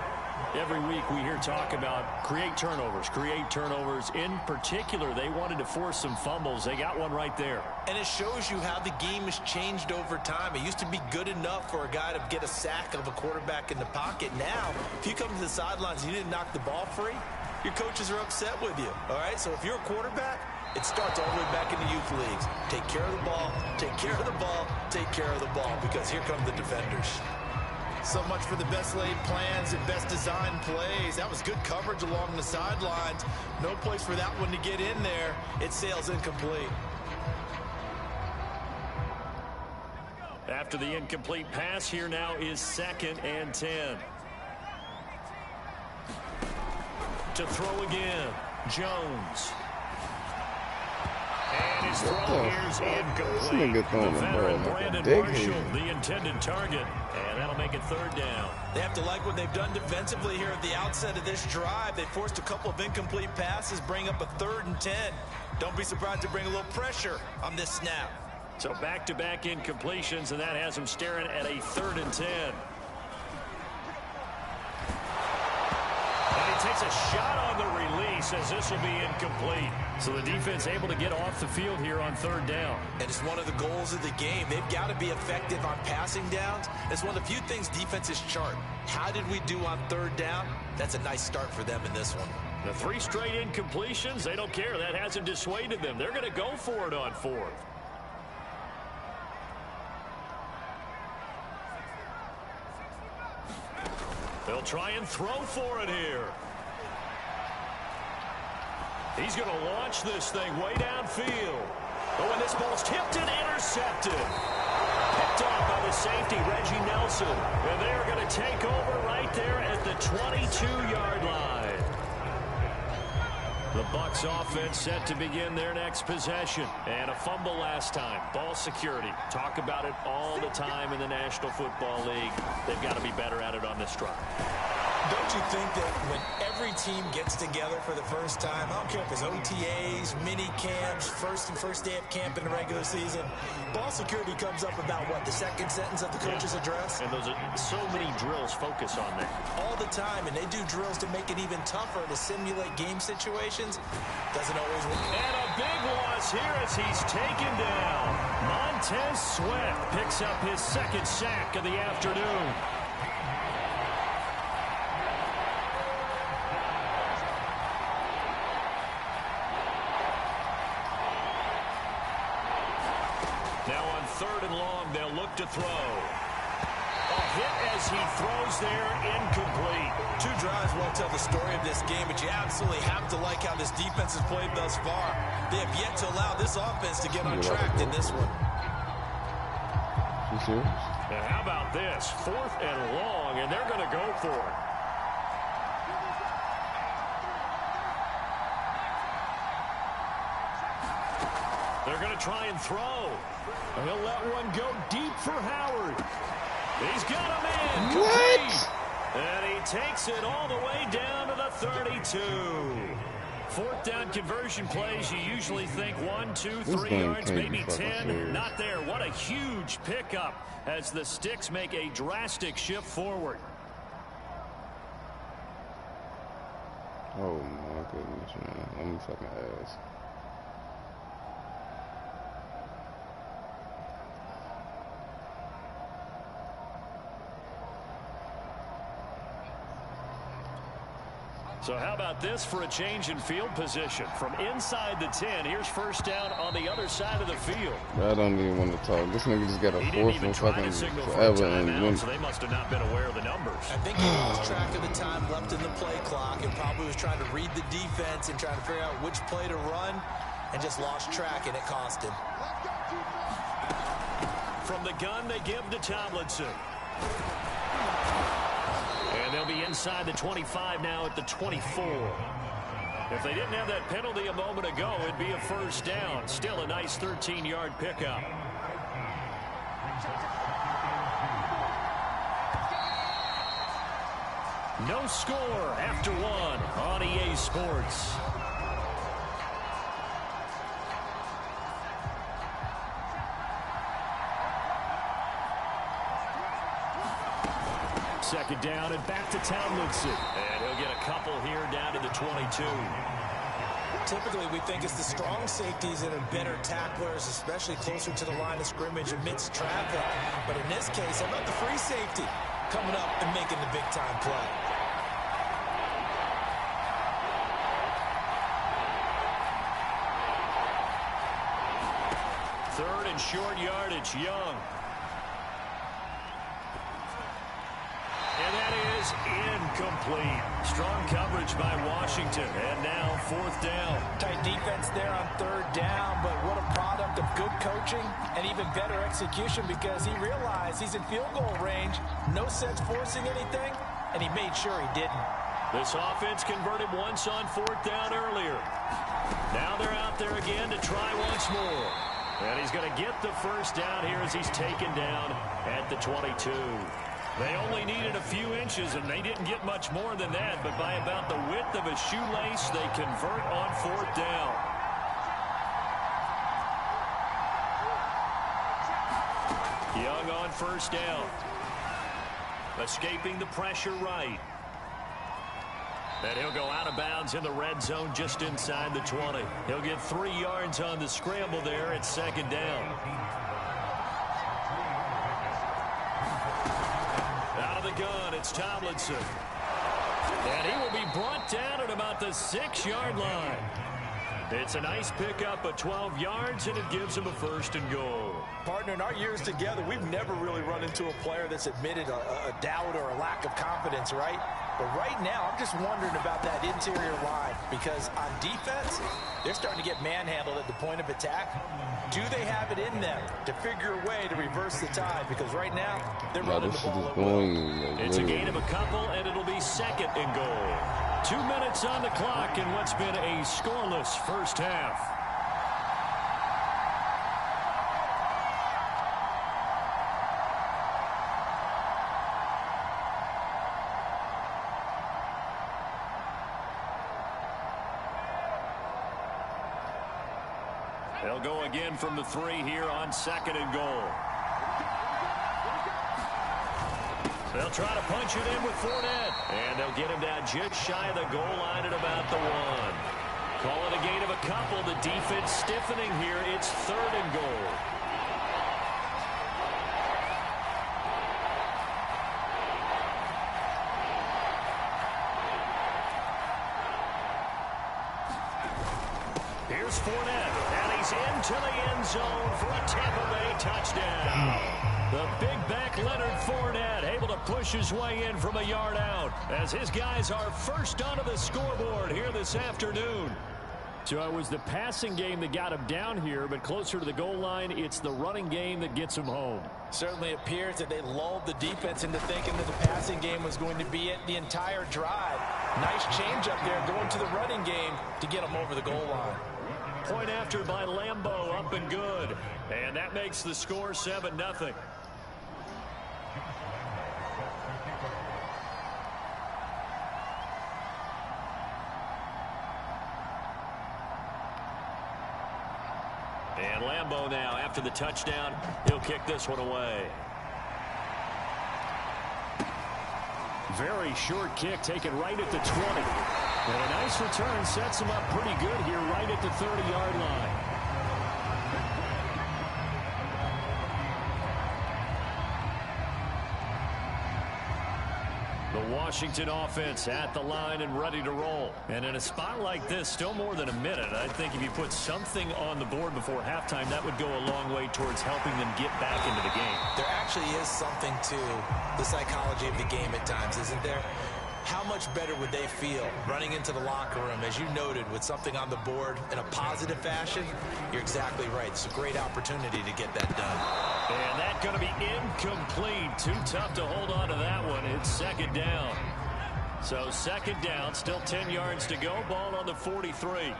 Every week we hear talk about create turnovers. In particular, they wanted to force some fumbles. They got one right there. And it shows you how the game has changed over time. It used to be good enough for a guy to get a sack of a quarterback in the pocket. Now, if you come to the sidelines and you didn't knock the ball free, your coaches are upset with you, all right? So if you're a quarterback, It starts all the way back in the youth leagues. Take care of the ball, take care of the ball, take care of the ball, because here come the defenders. So much for the best laid plans and best designed plays. That was good coverage along the sidelines. No place for that one to get in there. It sails incomplete. After the incomplete pass, here now is 2nd and 10. To throw again, Jones. And his throw here's incomplete. The veteran Brandon Marshall, the intended target. And that'll make it 3rd down. They have to like what they've done defensively here at the outset of this drive. They forced a couple of incomplete passes, bring up a 3rd and 10. Don't be surprised to bring a little pressure on this snap. So back-to-back incompletions, and that has him staring at a 3rd and 10. And he takes a shot on the release as this will be incomplete. So the defense able to get off the field here on 3rd down. And it's one of the goals of the game. They've got to be effective on passing downs. It's one of the few things defenses chart. How did we do on 3rd down? That's a nice start for them in this one. The 3 straight incompletions, they don't care. That hasn't dissuaded them. They're going to go for it on 4th. They'll try and throw for it here. He's going to launch this thing way downfield. But when this ball's tipped and intercepted. Picked off by the safety, Reggie Nelson. And they're going to take over right there at the 22-yard line. The Bucs offense set to begin their next possession. And a fumble last time. Ball security. Talk about it all the time in the National Football League. They've got to be better at it on this drive. Don't you think that when every team gets together for the first time, I don't care if it's OTAs, mini camps, first day of camp in the regular season, ball security comes up about what, the second sentence of the coach's address? And those are so many drills focus on that. All the time, and they do drills to make it even tougher to simulate game situations. Doesn't always work. And a big loss here as he's taken down. Montez Sweat picks up his 2nd sack of the afternoon. Now on 3rd and long, they'll look to throw. A hit as he throws there, incomplete. 2 drives won't tell the story of this game, but you absolutely have to like how this defense has played thus far. They have yet to allow this offense to get on track in this one. You serious? And how about this? 4th and long, and they're going to go for it. They're going to try and throw. And he'll let one go deep for Howard. He's got a man. What? And he takes it all the way down to the 32. 4th down conversion plays, you usually think 1, 2, 3 yards, maybe 10. Not there. What a huge pickup as the Sticks make a drastic shift forward. Oh my goodness, man. Let me fucking ask. So how about this for a change in field position? From inside the 10, here's 1st down on the other side of the field. I don't even want to talk. This nigga just got a 4th and fucking forever. And so they must have not been aware of the numbers. I think he lost track of the time left in the play clock and probably was trying to read the defense and trying to figure out which play to run and just lost track, and it cost him. From the gun, they give to Tomlinson. And they'll be inside the 25 now at the 24. If they didn't have that penalty a moment ago, it'd be a 1st down. Still a nice 13-yard pickup. No score after 1 on EA Sports. Second down and back to Tomlinson. And he'll get a couple here down to the 22. Typically, we think it's the strong safeties that are better tacklers, especially closer to the line of scrimmage amidst traffic. But in this case, how about the free safety coming up and making the big-time play? short yardage. Young. And that is incomplete. Strong coverage by Washington. And now 4th down. Tight defense there on 3rd down, but what a product of good coaching and even better execution, because he realized he's in field goal range. No sense forcing anything, and he made sure he didn't. This offense converted once on 4th down earlier. Now they're out there again to try once more. And he's going to get the 1st down here as he's taken down at the 22. They only needed a few inches, and they didn't get much more than that. But by about the width of a shoelace, they convert on 4th down. Young on 1st down. Escaping the pressure right. And he'll go out of bounds in the red zone just inside the 20. He'll get 3 yards on the scramble there at 2nd down. Out of the gun, it's Tomlinson. And he will be brought down at about the 6-yard line. It's a nice pickup of 12 yards, and it gives him a 1st and goal. Partner, in our years together, we've never really run into a player that's admitted a doubt or a lack of confidence, right? But right now, I'm just wondering about that interior line, because on defense, they're starting to get manhandled at the point of attack. Do they have it in them to figure a way to reverse the tide? Because right now, they're running the ball over. It's a gain of a couple, and it'll be 2nd and goal. 2 minutes on the clock in what's been a scoreless first half. They'll go again from the 3 here on 2nd and goal. They'll try to punch it in with Fournette. And they'll get him down just shy of the goal line at about the 1. Call it a gain of a couple. The defense stiffening here. It's 3rd and goal. Here's Fournette. And he's into the end zone for a Tampa Bay touchdown. The big back Leonard Fournette able to push his way in from a yard out as his guys are first onto the scoreboard here this afternoon. So it was the passing game that got him down here, but closer to the goal line, it's the running game that gets him home. Certainly appears that they lulled the defense into thinking that the passing game was going to be it the entire drive. Nice change up there going to the running game to get them over the goal line. Point after by Lambeau, up and good. And that makes the score 7-0. And Lambeau now, after the touchdown, he'll kick this one away. Very short kick taken right at the 20. And a nice return sets him up pretty good here right at the 30-yard line. The Washington offense at the line and ready to roll. And in a spot like this, still more than a minute, I think if you put something on the board before halftime, that would go a long way towards helping them get back into the game. There actually is something to the psychology of the game at times, isn't there? How much better would they feel running into the locker room, as you noted, with something on the board in a positive fashion? You're exactly right. It's a great opportunity to get that done. And that's going to be incomplete. Too tough to hold on to that one. It's 2nd down. So 2nd down, still 10 yards to go. Ball on the 43.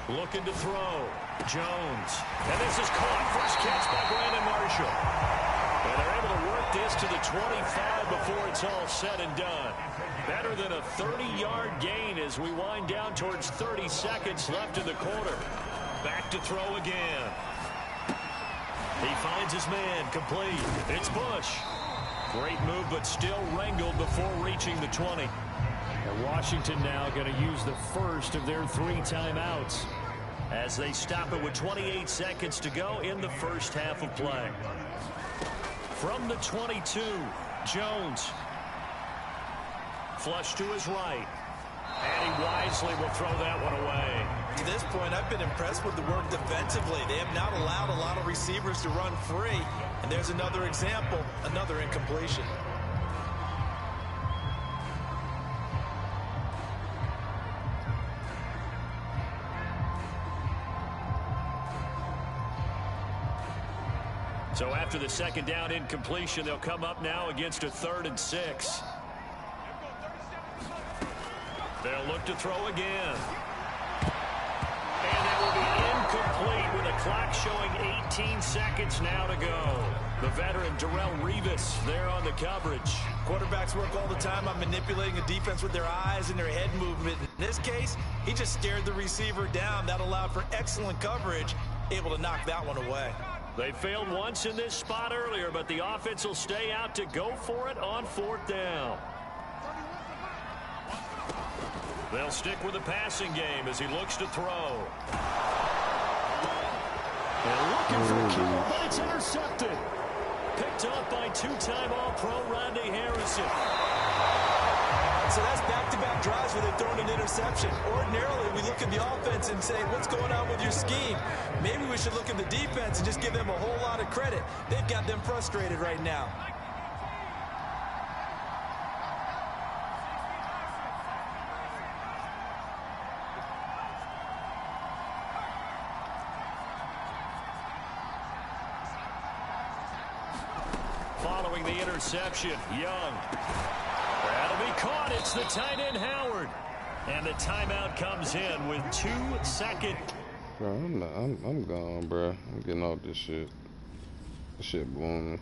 Looking to throw. Jones. And this is caught. First catch by Brandon Marshall. And they're able to work this to the 25 before it's all said and done. Better than a 30-yard gain as we wind down towards 30 seconds left in the quarter. Back to throw again. He finds his man, complete. It's Bush. Great move, but still wrangled before reaching the 20. And Washington now going to use the first of their 3 timeouts as they stop it with 28 seconds to go in the first half of play. From the 22, Jones. Flush to his right. And he wisely will throw that one away. To this point, I've been impressed with the work defensively. They have not allowed a lot of receivers to run free. And there's another example, another incompletion. So after the second down incompletion, they'll come up now against a 3rd and 6. They'll look to throw again. And that will be incomplete with a clock showing 18 seconds now to go. The veteran Darrelle Revis there on the coverage. Quarterbacks work all the time on manipulating a defense with their eyes and their head movement. In this case, he just stared the receiver down. That allowed for excellent coverage, able to knock that one away. They failed once in this spot earlier, but the offense will stay out to go for it on 4th down. They'll stick with the passing game as he looks to throw. And looking for a kill, but it's intercepted. Picked up by 2-time All-Pro Rodney Harrison. So that's back-to-back drives where they've thrown an interception. Ordinarily, we look at the offense and say, what's going on with your scheme? Maybe we should look at the defense and just give them a whole lot of credit. They've got them frustrated right now. Following the interception, Young. That'll be caught. It's the tight end, Howard. And the timeout comes in with 2 seconds. Bro, I'm gone, bro. I'm getting off this shit. This shit booming.